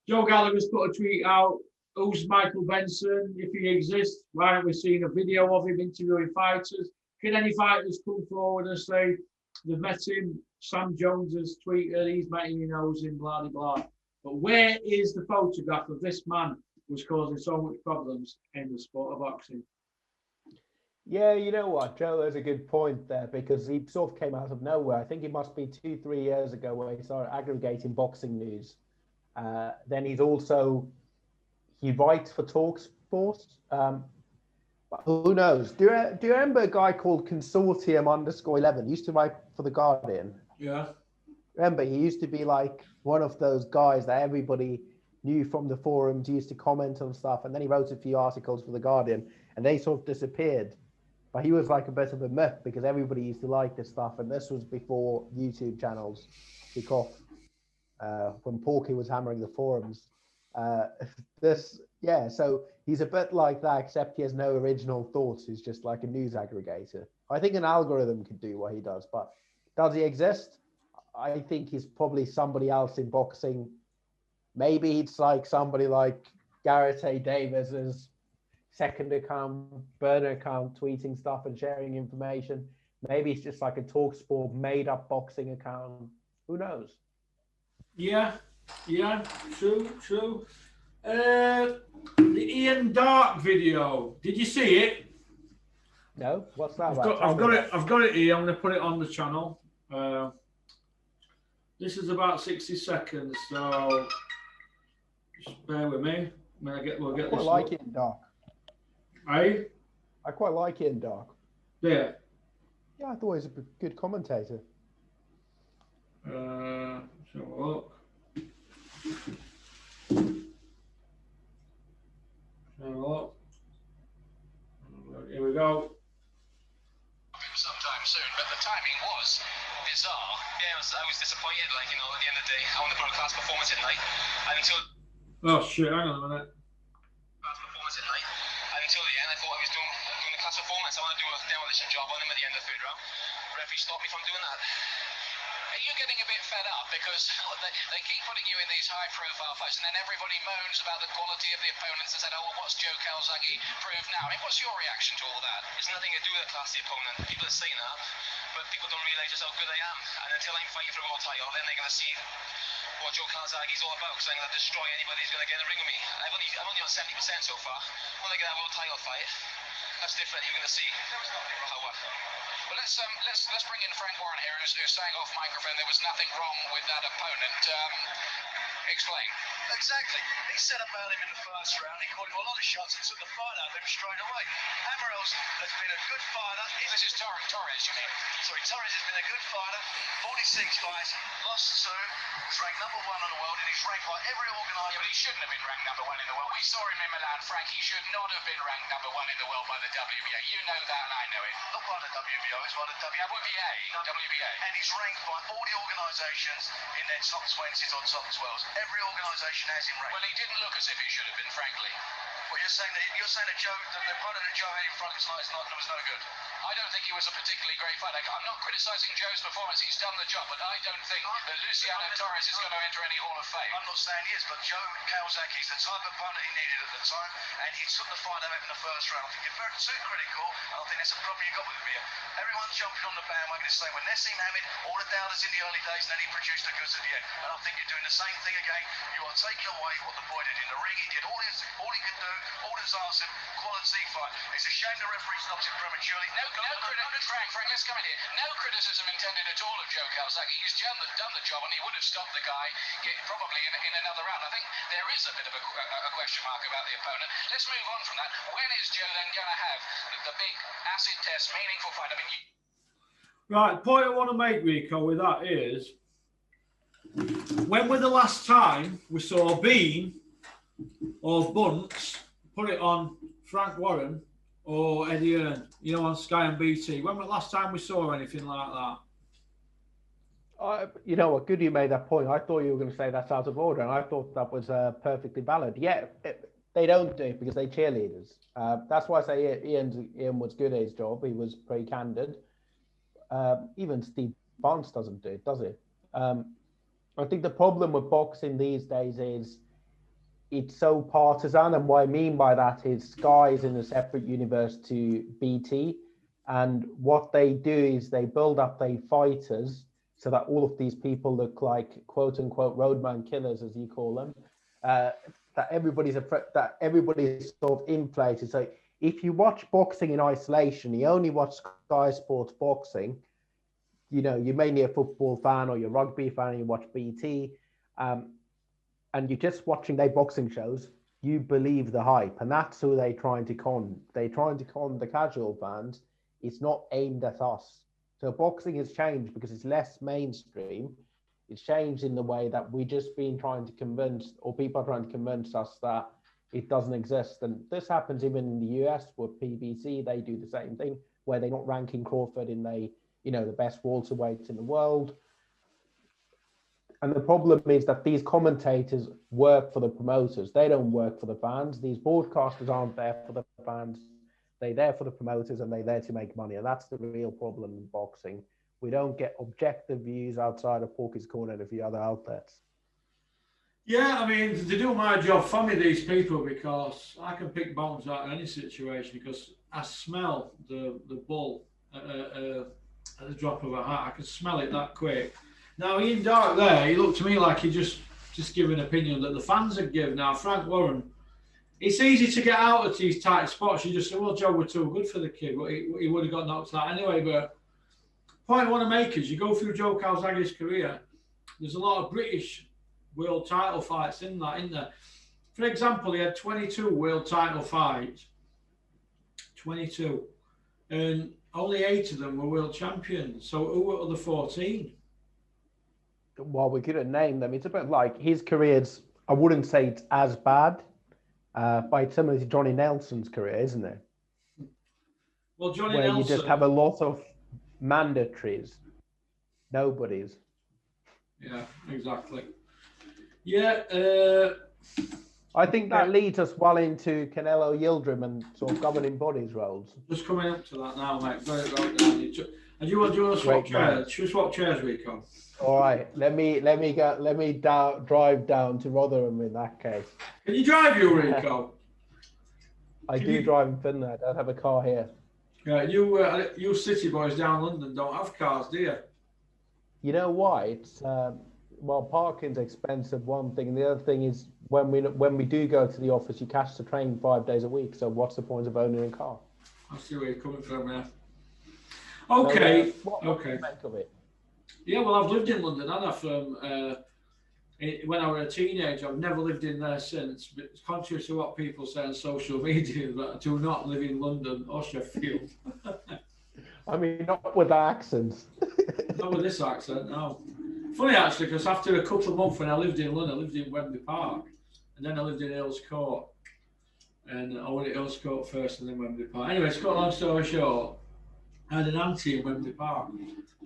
Joe Gallagher's put a tweet out. Who's Michael Benson? If he exists, why aren't we seeing a video of him interviewing fighters? Can any fighters come forward and say they've met him? Sam Jones has tweeted, he's met him, he knows him, blah, blah, blah. But where is the photograph of this man who's causing so much problems in the sport of boxing? Yeah, you know what, Joe has a good point there, because he sort of came out of nowhere. I think it must be 2-3 years ago where he started aggregating boxing news. Then he writes for TalkSport. But who knows? Do you remember a guy called Consortium_11? He used to write for The Guardian. Yeah. Remember, he used to be like one of those guys that everybody knew from the forums. He used to comment on stuff, and then he wrote a few articles for The Guardian, and they sort of disappeared. But he was like a bit of a myth, because everybody used to like this stuff, and this was before YouTube channels took off, when Porky was hammering the forums. So he's a bit like that, except he has no original thoughts. He's just like a news aggregator. I think an algorithm could do what he does, but does he exist? I think he's probably somebody else in boxing. Maybe it's like somebody like Garrett A. Davis's second account, burner account, tweeting stuff and sharing information. Maybe it's just like a TalkSport made up boxing account. Who knows? Yeah, true. The Ian Dark video. Did you see it? No, what's that? I've got it here. I'm going to put it on the channel. This is about 60 seconds, so just bear with me. We'll get this. I like Ian Dark. Hey? I quite like Ian Dark. Yeah. Yeah, I thought he was a good commentator. Let's have a look. Here we go. Sometime soon, but the timing was bizarre. Yeah, I was disappointed. Like, you know, at the end of the day, I want to put a class performance in night, and until oh shit, hang on a minute. Class performance in night, and until the end, I thought I was doing the class performance. I want to do a demolition job on him at the end of the third round. The referee stopped me from doing that. Are you getting a bit fed up because they keep putting you in these high-profile fights, and then everybody moans about the quality of the opponents and said, "Oh, well, what's Joe Calzaghe proved now?" I mean, what's your reaction to all that? It's nothing to do with the class of the opponent. People are saying that, but people don't realise just how good I am. And until I'm fighting for a world title, then they're going to see what Joe Calzaghe's all about, because I'm going to destroy anybody who's going to get in the ring with me. I'm only on 70% so far. When I get that world title fight, that's different. You're going to see power. Well, let's bring in Frank Warren here, who's signing off microphone. friend, there was nothing wrong with that opponent. Explain. Exactly. He set about him in the first round. He caught him a lot of shots and took the fight out of him straight away. Amaril's has been a good fighter. This is Torres, you mean? Sorry, Torres has been a good fighter. 46 fights, lost 2. Was ranked number 1 in the world, and he's ranked by every organisation. Yeah, but he shouldn't have been ranked number 1 in the world. We saw him in Milan, Frank. He should not have been ranked number 1 in the world by the WBA. You know that, and I know it. Not by the WBO, it's by the WBA. WBA. And he's ranked by all the organisations in their top 20s or top 12s. Every organisation has him ranked. Well, he didn't look as if he should have been, frankly. Well, you're saying that Joe, the opponent that Joe had in front last night was no good. I don't think he was a particularly great fighter. I'm not criticising Joe's performance. He's done the job, but I don't think that Luciano Torres is going to enter any Hall of Fame. I'm not saying he is, but Joe Kawasaki is the type of opponent he needed at the time, and he took the fight out in the first round. I think you're very too critical. I don't think that's a problem you got with him here. Everyone's jumping on the bandwagon to say, when Nassim Hamid, all the doubters in the early days, and then he produced the goods at the end. And I think you're doing the same thing again. You are taking away what the boy did in the ring. He did all he could do, all his arson, quality fight. It's a shame the referee stopped him prematurely. Frank, let's come in here. No criticism intended at all of Joe Kawasaki. He's done the job, and he would have stopped the guy probably in another round. I think there is a bit of a question mark about the opponent. Let's move on from that. When is Joe then going to have the big acid test, meaningful fight? I mean, Right, the point I want to make, Rico, with that is, when was the last time we saw Bean or Bunce put it on Frank Warren or Eddie Hearn, you know, on Sky and BT? When was the last time we saw anything like that? You know what? Good you made that point. I thought you were going to say that's out of order, and I thought that was perfectly valid. Yeah, they don't do it because they cheerleaders. That's why I say Ian was good at his job. He was pretty candid. Even Steve Barnes doesn't do it, does he? I think the problem with boxing these days is it's so partisan, and what I mean by that is Sky is in a separate universe to BT, and what they do is they build up their fighters so that all of these people look like quote unquote roadman killers, as you call them. That everybody's sort of inflated. So if you watch boxing in isolation, you only watch Sky Sports boxing. You know, you're mainly a football fan or you're a rugby fan, and you watch BT. And you're just watching their boxing shows, you believe the hype. And that's who they're trying to con. They're trying to con the casual fans. It's not aimed at us. So boxing has changed because it's less mainstream. It's changed in the way that we've just been trying to convince, or people are trying to convince us that it doesn't exist. And this happens even in the US with PBC. They do the same thing, where they're not ranking Crawford in the best welterweights in the world. And the problem is that these commentators work for the promoters. They don't work for the fans. These broadcasters aren't there for the fans. They're there for the promoters, and they're there to make money. And that's the real problem in boxing. We don't get objective views outside of Porky's Corner and a few other outlets. Yeah, I mean, they do my job for me, these people, because I can pick bones out in any situation because I smell the bull at the drop of a hat. I can smell it that quick. Now, Ian Dark there, he looked to me like he just gave an opinion that the fans had given. Now, Frank Warren, it's easy to get out of these tight spots. You just say, well, Joe, we're too good for the kid. But he would have got knocked out anyway. But the point I want to make is you go through Joe Kawasaki's career, there's a lot of British world title fights in that, isn't there? For example, he had 22 world title fights. 22. And only 8 of them were world champions. So who were the other 14? Well, we couldn't name them. It's a bit like his career's, I wouldn't say it's as bad, but it's similar to Johnny Nelson's career, isn't it? Well, Johnny Where Nelson, you just have a lot of mandatories, nobodies. Yeah, exactly. Yeah. I think that leads us well into Canelo Yildirim and sort of governing bodies roles. Just coming up to that now, mate. Very right down. And you want to swap chairs? Should we swap chairs, Rico? All right. Let me drive down to Rotherham in that case. Can you drive, Rico? I do drive in Finland. I don't have a car here. Yeah, you city boys down London don't have cars, do you? You know why? It's well, parking's expensive, one thing, and the other thing is when we do go to the office, you catch the train 5 days a week. So what's the point of owning a car? I see where you're coming from, yeah. Okay. So, what do you make of it? Yeah, well, I've lived in London, and when I was a teenager. I've never lived in there since. But contrary to what people say on social media, that I do not live in London or Sheffield. I mean, not with accents. Not with this accent, no. Funny actually, because after a couple of months when I lived in London, I lived in Wembley Park, and then I lived in Earls Court. And I went to Earls Court first and then Wembley Park. Anyway, to cut a long story short, I had an auntie in Wembley Park.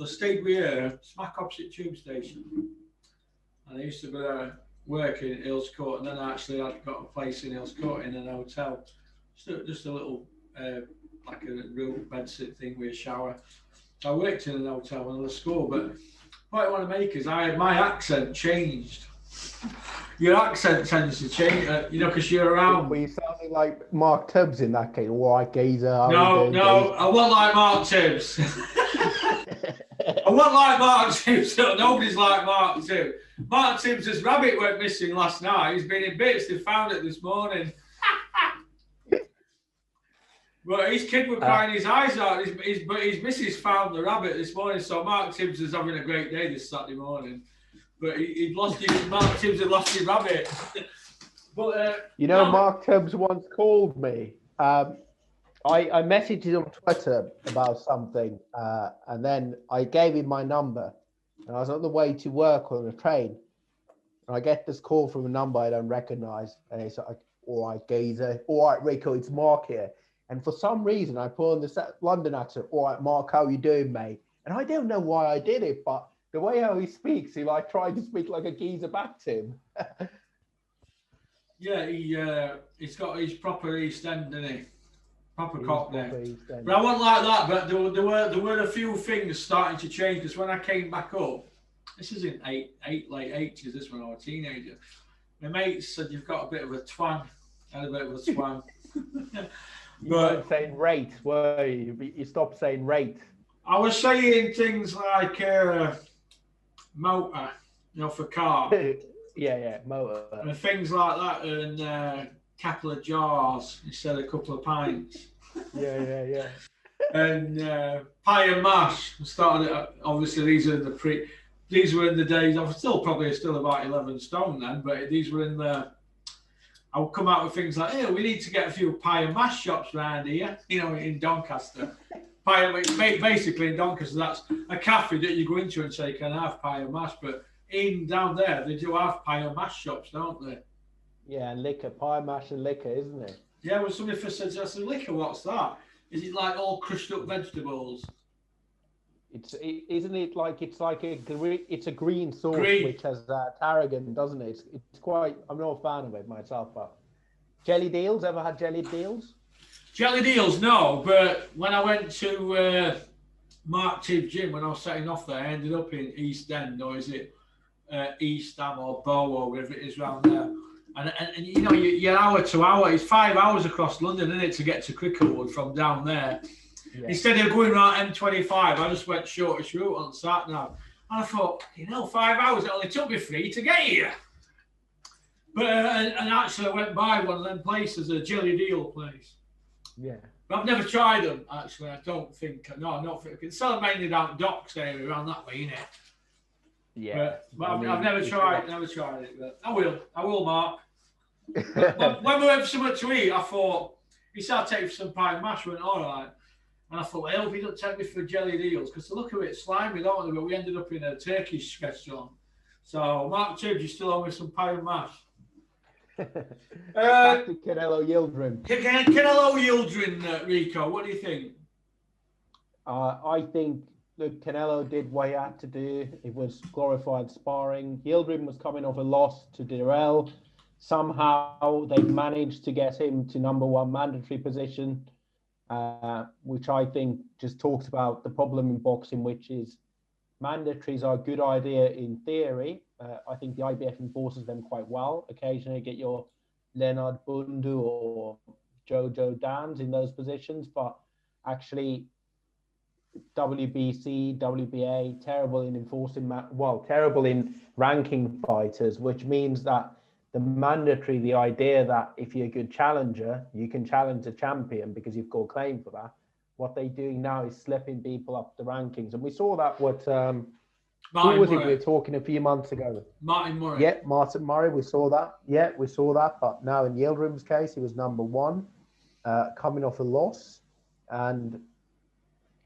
I stayed with her smack opposite Tube Station. And I used to go work in Earls Court, and then I actually had got a place in Earls Court in an hotel. Just a little, like a real bedsit thing with a shower. So I worked in an hotel when I was at school, but what I want to make is my accent changed. Your accent tends to change, because you're around. Were you sounding like Mark Tubbs in that case? All right, geezer. No, I wasn't like Mark Tibbs. I wasn't like Mark Tibbs. Nobody's like Mark Tibbs. Mark Tibbs' rabbit went missing last night. He's been in bits. They found it this morning. But his kid was crying his eyes out. But his missus found the rabbit this morning. So Mark Tibbs is having a great day this Saturday morning. But Mark Tibbs had lost his rabbit. But Mark Tubbs once called me. I messaged him on Twitter about something, and then I gave him my number. And I was on the way to work on a train, and I get this call from a number I don't recognize, and it's like, "All right, geezer. All right, Rico, it's Mark here." And for some reason, I put on this London accent. "All right, Mark, how you doing, mate?" And I don't know why I did it, but the way how he speaks, he like tried to speak like a geezer back to him. Yeah, he's got his proper East End, doesn't he? Proper Cockney. But I wasn't like that. But there were a few things starting to change, because when I came back up, this is in late 80s. This when I was a teenager. My mates said you've got a bit of a twang. I had a bit of a twang. You weren't saying rate, were you? You stopped saying rate. I was saying things like motor, for car. yeah, motor. And things like that, and a couple of jars instead of a couple of pints. Yeah. And pie and mash. Obviously, these were in the days. I was still about 11 stone then, but these were in the. I would come out with things like, "Hey, we need to get a few pie and mash shops around here," in Doncaster. Basically in Doncaster, that's a cafe that you go into and say, "Can I have pie and mash?" But down there, they do have pie and mash shops, don't they? Yeah, and liquor, pie, mash, and liquor, isn't it? Yeah, when somebody first said, "I said, liquor, what's that? Is it like all crushed up vegetables?" Isn't it like it's a green sauce which has tarragon, doesn't it? It's quite. I'm not a fan of it myself, but jelly deals. Ever had jelly deals? Jelly deals, no. But when I went to Mark Tibbs Gym when I was setting off there, I ended up in East End, or is it East Ham or Bow or wherever it is around there. And you're hour to hour. It's 5 hours across London, isn't it, to get to Cricklewood from down there. Yeah. Instead of going around M25, I just went shortest route on sat nav. And I thought, 5 hours, it only took me 3 to get here. But and actually I went by one of them places, a jelly deal place. Yeah. But I've never tried them, actually. I don't think. No, I'm not. It's sell them mainly down docks area around that way, innit? Yeah. But I've never tried it. But I will, Mark. when we went for something to eat, I thought, he said, "I'll take you for some pie and mash." I went, "All right." And I thought, well, I hope he doesn't take me for jelly deals, because they look a bit slimy, don't they? But we ended up in a Turkish restaurant. So, Mark Tibbs, you still owe me some pie and mash. Back to Canelo Yildirim. Canelo Yildirim, Rico, what do you think? I think, look, Canelo did what he had to do. It was glorified sparring. Yildirim was coming off a loss to Dirrell. Somehow they managed to get him to #1 mandatory position, which I think just talks about the problem in boxing, which is mandatories are a good idea in theory. I think the IBF enforces them quite well. Occasionally get your Leonard Bundu or Jojo Dans in those positions, but actually WBC, WBA, terrible in enforcing, terrible in ranking fighters, which means that the mandatory, the idea that if you're a good challenger, you can challenge a champion because you've got a claim for that. What they're doing now is slipping people up the rankings. And we saw that with Who was it we were talking a few months ago? Martin Murray. Yeah, Martin Murray. We saw that. Yeah, we saw that. But now in Yildirim's case, he was number one, coming off a loss, and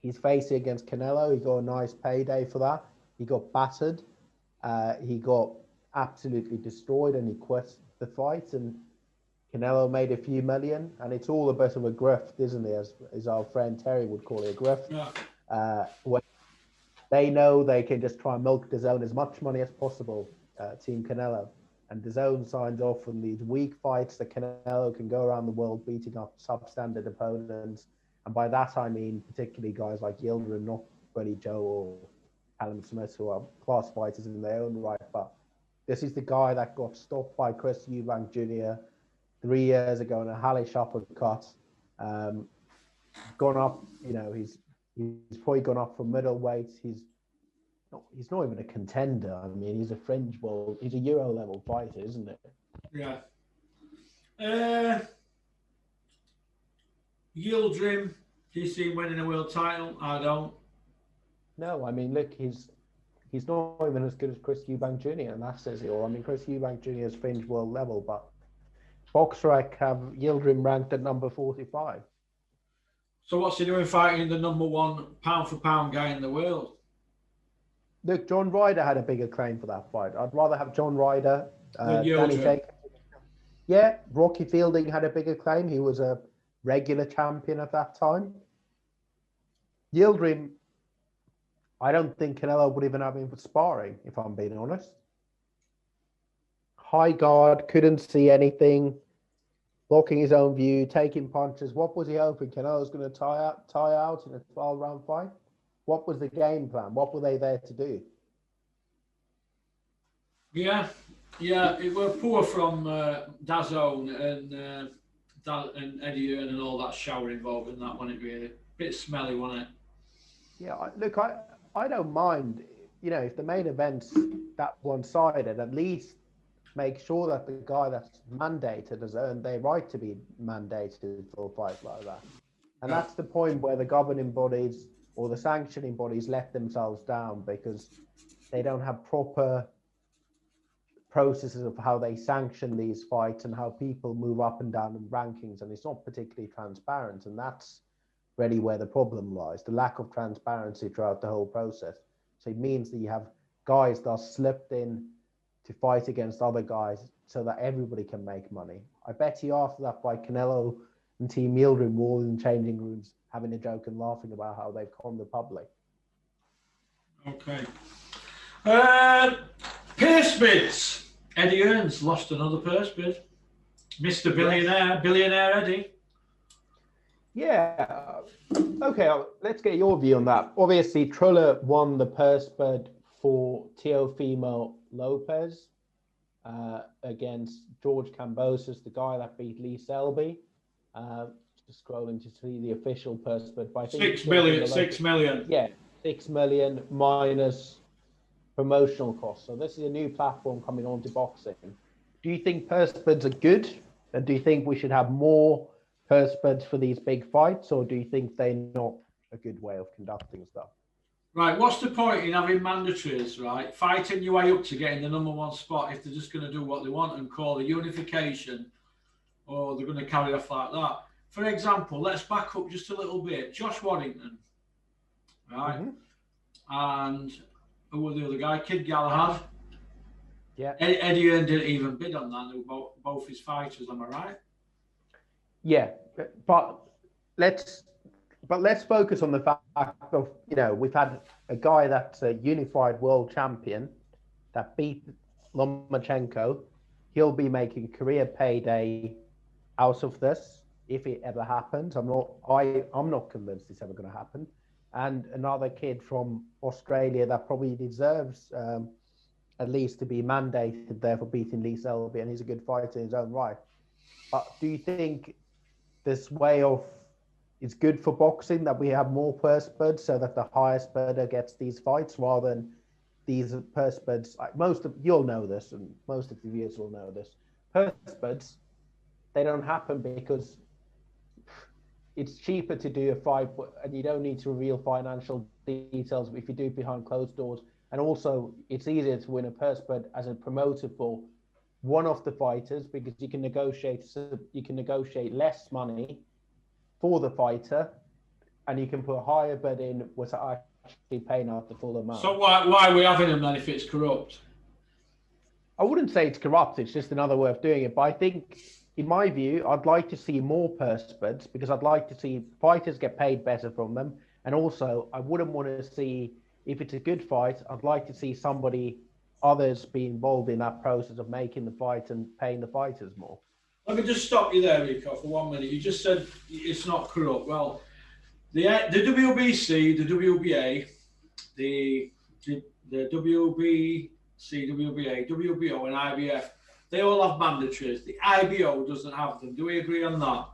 he's facing against Canelo. He got a nice payday for that. He got battered. He got absolutely destroyed, and he quit the fight. And Canelo made a few million, and it's all a bit of a grift, isn't it? As our friend Terry would call it, a grift. Yeah. When they know they can just try and milk DAZN as much money as possible, Team Canelo. And DAZN signs off on these weak fights that Canelo can go around the world beating up substandard opponents. And by that, I mean particularly guys like Yildirim, not Buddy Joe or Callum Smith, who are class fighters in their own right. But this is the guy that got stopped by Chris Eubank Jr. 3 years ago in a hellish uppercut. Gone up, he's probably gone up from middleweight. He's not even a contender. I mean, he's a fringe ball. He's a Euro level fighter, isn't it? Yeah. Yildirim, do you see him winning a world title? I don't. No, I mean, look, he's not even as good as Chris Eubank Jr., and that says it all. I mean, Chris Eubank Jr. is fringe world level, but BoxRec have Yildirim ranked at number 45. So what's he doing fighting the number one pound for pound guy in the world? Look, John Ryder had a bigger claim for that fight. I'd rather have John Ryder than Danny Jacobs. Yeah, Rocky Fielding had a bigger claim. He was a regular champion at that time. Yildirim, I don't think Canelo would even have him for sparring, if I'm being honest. High guard, couldn't see anything, blocking his own view, taking punches. What was he hoping? Canelo's going to tie out in a 12-round fight? What was the game plan? What were they there to do? Yeah, it were poor from DAZN and Eddie Earn and all that shower involved in that, wasn't it, really? Bit smelly, wasn't it? Yeah, look, I don't mind, if the main event's that one-sided, at least make sure that the guy that's mandated has earned their right to be mandated for a fight like that. And that's the point where the governing bodies or the sanctioning bodies let themselves down, because they don't have proper processes of how they sanction these fights and how people move up and down in rankings, and it's not particularly transparent, and that's really where the problem lies, the lack of transparency throughout the whole process. So it means that you have guys that are slipped in to fight against other guys so that everybody can make money. I bet you after that fight, Canelo and Team Yildirim were all in changing rooms having a joke and laughing about how they've conned the public. Okay. Purse bids. Eddie Earns lost another purse bid. Mr. Billionaire, Billionaire Eddie. Yeah. Okay, let's get your view on that. Obviously, Triller won the purse bid for Teofimo Lopez against George Kambosos, the guy that beat Lee Selby. Just scrolling to see the official purse bid. But I think 6 million. 6 million. Yeah, 6 million minus promotional costs. So this is a new platform coming on to boxing. Do you think purse bids are good? And do you think we should have more purse bids for these big fights? Or do you think they're not a good way of conducting stuff? Right, what's the point in having mandatories, right? Fighting your way up to getting the number one spot if they're just going to do what they want and call it unification, or they're going to carry off like that. For example, let's back up just a little bit. Josh Waddington, right? Mm-hmm. And who was the other guy? Kid Galahad. Yeah. Eddie Earn didn't even bid on that. They were both his fighters, am I right? Yeah, but let's focus on the fact of, we've had a guy that's a unified world champion that beat Lomachenko. He'll be making a career payday out of this if it ever happens. I'm not convinced it's ever going to happen. And another kid from Australia that probably deserves at least to be mandated there for beating Lee Selby, and he's a good fighter in his own right. But do you think this way of it's good for boxing that we have more purse bids so that the highest bidder gets these fights rather than these purse bids? Like you'll know this, and most of the viewers will know this. Purse bids, they don't happen because it's cheaper to do a fight, and you don't need to reveal financial details. If you do it behind closed doors, And also, it's easier to win a purse bid as a promoter for one of the fighters because you can negotiate less money for the fighter, and you can put a higher bid in without actually paying out the full amount. So why are we having them then if it's corrupt? I wouldn't say it's corrupt. It's just another way of doing it. But I think, in my view, I'd like to see more purse bids because I'd like to see fighters get paid better from them. And also, I wouldn't want to see, if it's a good fight, I'd like to see others be involved in that process of making the fight and paying the fighters more. Let me just stop you there, Rico, for 1 minute. You just said it's not corrupt. Well, the WBC, the WBA, the WBC, WBA, WBO, and IBF, they all have mandatories. The IBO doesn't have them. Do we agree on that?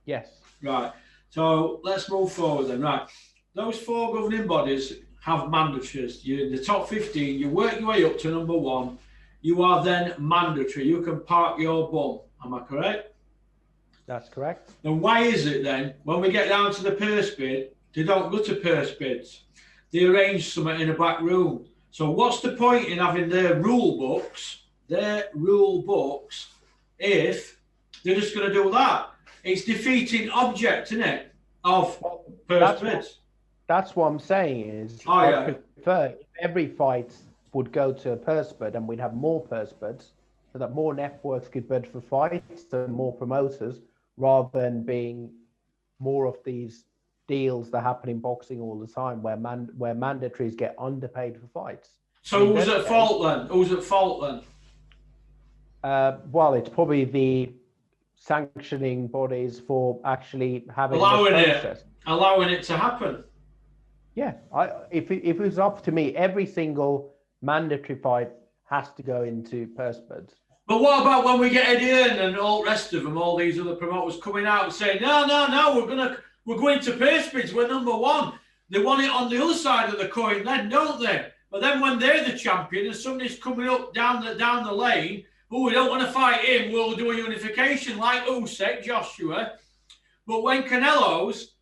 Yes. Right. So let's move forward then. Right. Those 4 governing bodies have mandatories. You're in the top 15. You work your way up to number 1. You are then mandatory. You can park your bum. Am I correct? That's correct. And why is it then, when we get down to the purse bid, they don't go to purse bids? They arrange something in a back room. So what's the point in having their rule books, if they're just going to do that? It's defeating object, isn't it, of purse bids? That's what I'm saying is, I prefer if every fight would go to a purse bid and we'd have more purse bids so that more networks could bid for fights and more promoters, rather than being more of these deals that happen in boxing all the time where mandatories get underpaid for fights. So who's at fault then? Who's at fault then? Well, it's probably the sanctioning bodies for actually having allowing it to happen. Yeah, if it was up to me, every single mandatory fight has to go into purse bids. But what about when we get Eddie Hearn and all the rest of them, all these other promoters coming out and saying, no, we're going to purse bids, we're number 1. They want it on the other side of the coin then, don't they? But then when they're the champion and somebody's coming up down the lane, we don't want to fight him, we'll do a unification like Usyk, Joshua. But when Canelo's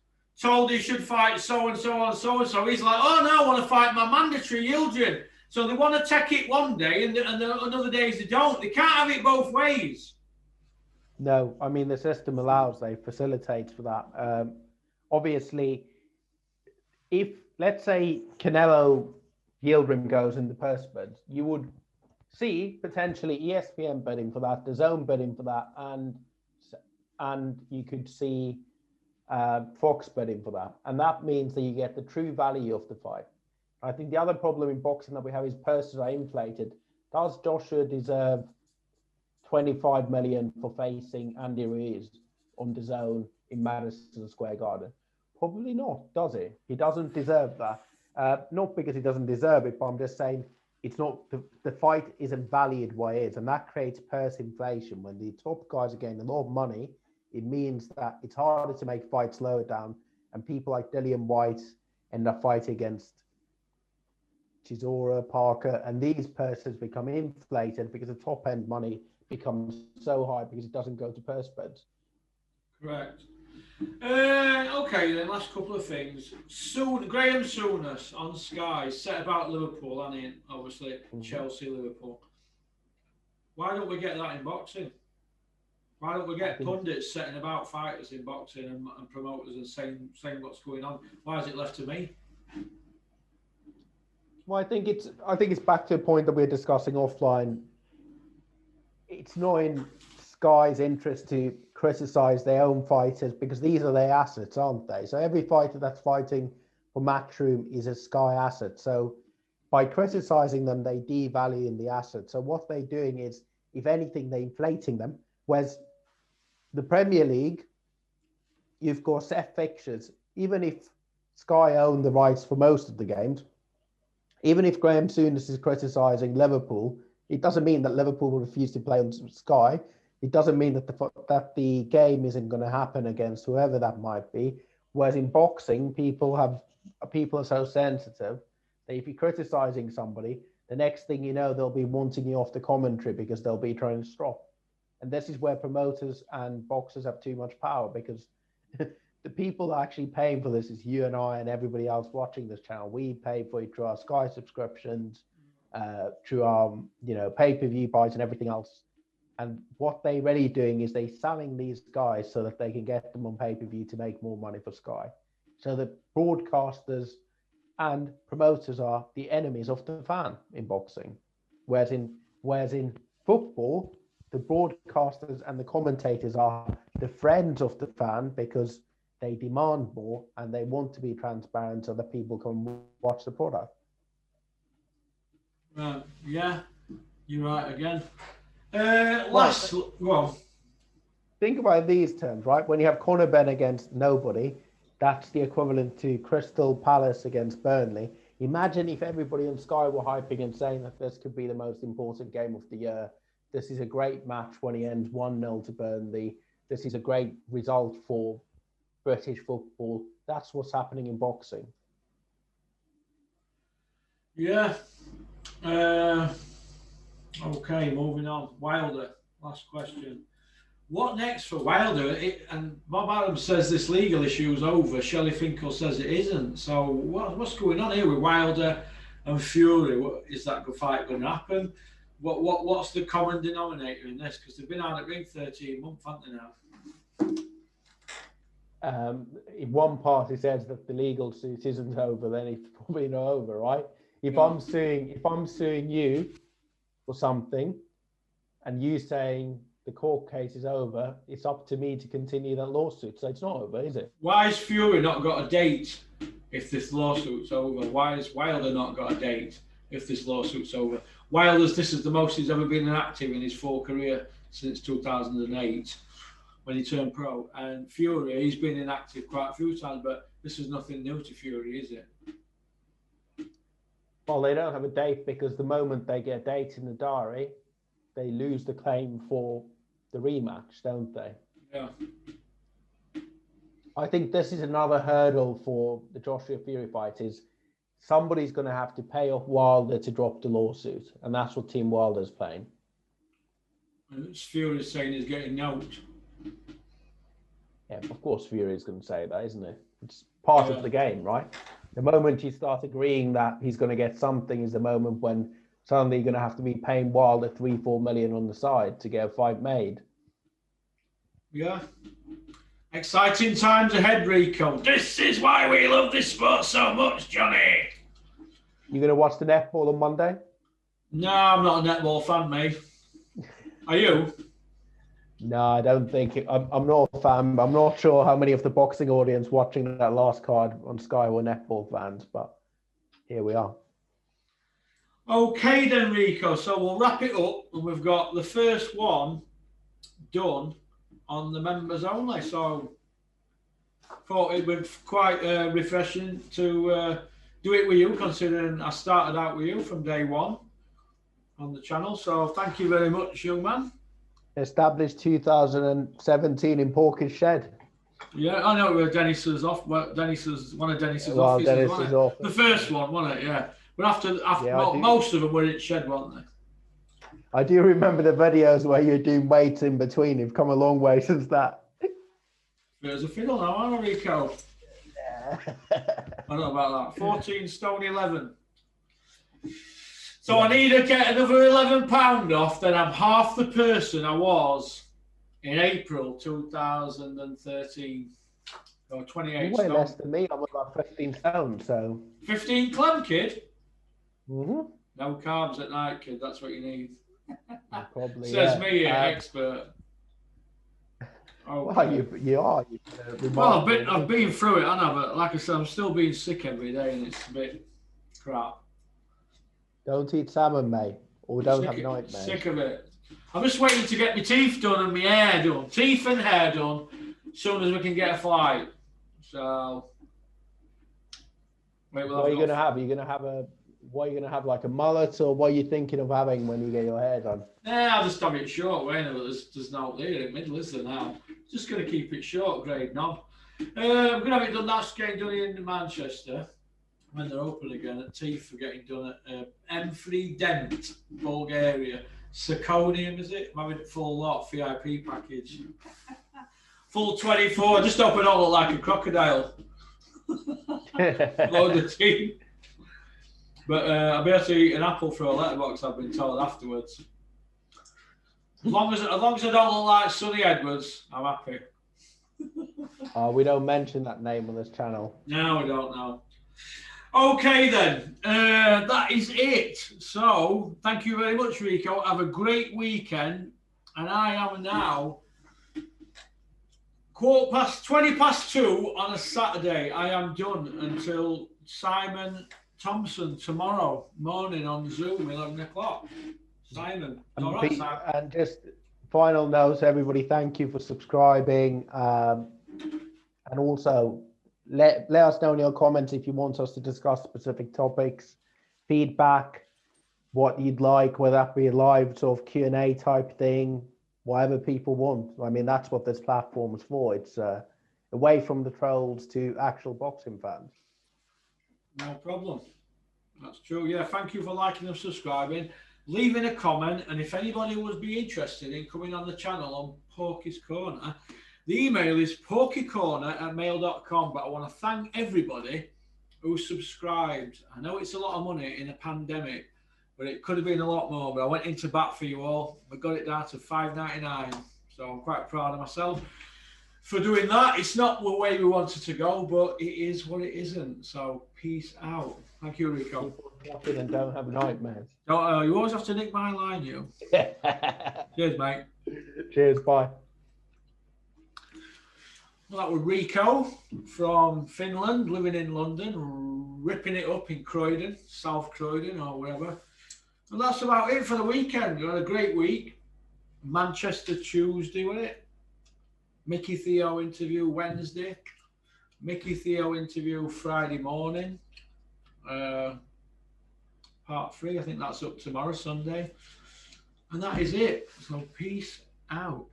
told he should fight so-and-so and so-and-so, he's like, oh no, I want to fight my mandatory Yildirim. So they want to take it one day and other days they don't. They can't have it both ways. No, I mean, the system allows, they facilitates for that. Obviously, if, let's say, Canelo Yildirim goes in the purse bids, you would see potentially ESPN bidding for that, DAZN bidding for that, and you could see Fox bidding for that. And that means that you get the true value of the fight. I think the other problem in boxing that we have is purses are inflated. Does Joshua deserve 25 million for facing Andy Ruiz on DAZN in Madison Square Garden? Probably not, does he? He doesn't deserve that. Not because he doesn't deserve it, but I'm just saying it's not, the fight isn't valued what it is, and that creates purse inflation. When the top guys are getting a lot of money, it means that it's harder to make fights lower down, and people like Dillian White end up fighting against Chisora, Parker, and these purses become inflated because the top end money becomes so high because it doesn't go to purse bids. Correct. Okay, then last couple of things. Graham Souness on Sky said about Liverpool, and obviously Chelsea, Liverpool. Why don't we get that in boxing? Why don't we get pundits setting about fighters in boxing and promoters and saying what's going on? Why is it left to me? Well, I think it's back to a point that we were discussing offline. It's not in Sky's interest to criticize their own fighters because these are their assets, aren't they? So every fighter that's fighting for Matchroom is a Sky asset. So by criticizing them, they devalue the asset. So what they're doing is, if anything, they're inflating them. Whereas the Premier League, you've got set fixtures. Even if Sky own the rights for most of the games, even if Graham Souness is criticising Liverpool, it doesn't mean that Liverpool will refuse to play on Sky. It doesn't mean that the game isn't going to happen against whoever that might be. Whereas in boxing, people are so sensitive that if you're criticising somebody, the next thing you know, they'll be wanting you off the commentary because they'll be trying to stop. And this is where promoters and boxers have too much power because the people actually paying for this is you and I and everybody else watching this channel. We pay for it through our Sky subscriptions, through our pay-per-view buys and everything else. And what they're really doing is they're selling these guys so that they can get them on pay-per-view to make more money for Sky. So the broadcasters and promoters are the enemies of the fan in boxing. Whereas in football, the broadcasters and the commentators are the friends of the fan because they demand more and they want to be transparent so that people can watch the product. Yeah, you're right again. Think about these terms, right? When you have Conor Benn against nobody, that's the equivalent to Crystal Palace against Burnley. Imagine if everybody on Sky were hyping and saying that this could be the most important game of the year. This is a great match when he ends 1-0 to Burnley. This is a great result for British football. That's what's happening in boxing. Yeah. Okay, moving on. Wilder, last question. What next for Wilder? And Bob Adams says this legal issue is over. Shelley Finkel says it isn't. So what's going on here with Wilder and Fury? Is that good fight going to happen? What's the common denominator in this? Because they've been out at ring 13 months, haven't they now? In one part, he says that the legal suit isn't over. Then it's probably not over, right? If I'm suing you for something, and you saying the court case is over, it's up to me to continue that lawsuit. So it's not over, is it? Why has Fury not got a date if this lawsuit's over? Why has Wilder not got a date if this lawsuit's over? This is the most he's ever been active in his full career since 2008 when he turned pro. And Fury, he's been inactive quite a few times, but this is nothing new to Fury, is it? Well, they don't have a date because the moment they get a date in the diary, they lose the claim for the rematch, don't they? Yeah. I think this is another hurdle for the Joshua Fury fight is somebody's going to have to pay off Wilder to drop the lawsuit. And that's what Team Wilder's playing. And Fury's saying he's getting out. Yeah, of course Fury is going to say that, isn't it? It's part of the game, right? The moment you start agreeing that he's going to get something is the moment when suddenly you're going to have to be paying Wilder 3-4 million on the side to get a fight made. Yeah. Exciting times ahead, Rico. This is why we love this sport so much, Johnny. You going to watch the netball on Monday? No, I'm not a netball fan, mate. Are you? No, I don't think I'm not a fan. I'm not sure how many of the boxing audience watching that last card on Sky were netball fans, but here we are. Okay then, Rico. So we'll wrap it up, and we've got the first one done on the members only. So thought it would be quite refreshing to do it with you, considering I started out with you from day one on the channel. So thank you very much, young man. Established 2017 in Porky's Shed. Yeah, I know where Dennis's off. Well, one of Dennis's offices. Dennis is off. The first one, wasn't it? Yeah. But after most of them were in Shed, weren't they? I do remember the videos where you're doing weights in between. You've come a long way since that. There's a fiddle now, aren't I, Rico? Yeah. I don't know about that. 14 stone 11. So I need to get another £11 off, then I'm half the person I was in April 2013. Or 28 You weigh stone. less than me. I'm about 15 stone, so. 15 clam, kid? Mm-hmm. No carbs at night, kid. That's what you need. Probably, Says me, expert. Okay. Well, you are. Well, I've been through it, haven't I? But like I said, I'm still being sick every day, and it's a bit crap. Don't eat salmon, mate, or don't have nightmares. Sick of it. I'm just waiting to get my teeth done and my hair done. Teeth and hair done as soon as we can get a flight. So, what are you going to have? Are you going to have what are you going to have, like a mullet, or what are you thinking of having when you get your hair done? I'll just have it short, won't I? But there's no there in the middle, is there now? Just going to keep it short, grade knob. I'm going to have it done. That's getting done in Manchester when they're open again. At teeth are getting done at M3 Dent, Bulgaria. Zirconium, is it? I'm having it full lot, VIP package. full 24. Just hope I don't look like a crocodile. Load of teeth. But I'll be able to eat an apple through a letterbox, I've been told afterwards. As long as I don't look like Sonny Edwards, I'm happy. We don't mention that name on this channel. No, we don't know. Okay then, that is it. So, thank you very much, Rico. Have a great weekend. And I am now 20 past 2 on a Saturday. I am done until Simon Thompson tomorrow morning on Zoom, 11 o'clock. Simon. All right, Simon. And just final notes, everybody, thank you for subscribing. And also, let us know in your comments if you want us to discuss specific topics, feedback, what you'd like, whether that be a live sort of Q&A type thing, whatever people want. I mean, that's what this platform is for. It's away from the trolls to actual boxing fans. No problem. That's true. Yeah, thank you for liking and subscribing, leaving a comment, and if anybody would be interested in coming on the channel on Porky's Corner, the email is porkycorner@mail.com. But I want to thank everybody who subscribed. I know it's a lot of money in a pandemic, but it could have been a lot more. But I went into bat for you all. I got it down to $5.99. So I'm quite proud of myself for doing that. It's not the way we wanted to go, but it is what it isn't. So peace out. Thank you, Rico. Keep and don't have nightmares. No, you always have to nick my line, you. Cheers, mate. Cheers, bye. Well, that was Rico from Finland, living in London, ripping it up in Croydon, South Croydon or wherever. And that's about it for the weekend. We had a great week. Manchester Tuesday, wasn't it? Mickey Theo interview Wednesday. Mickey Theo interview Friday morning. Part 3, I think that's up tomorrow, Sunday. And that is it. So peace out.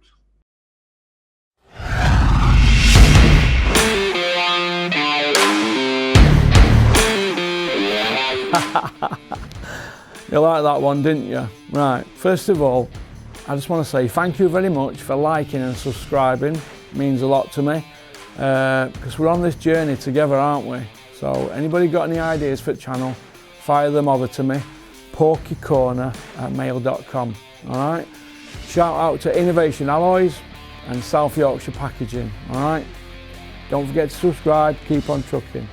You like that one, didn't you? Right, first of all, I just want to say thank you very much for liking and subscribing. It means a lot to me, because we're on this journey together, aren't we? So anybody got any ideas for the channel, fire them over to me, porkycorner@mail.com. All right. Shout out to Innovation Alloys and South Yorkshire Packaging. All right. Don't forget to subscribe. Keep on trucking.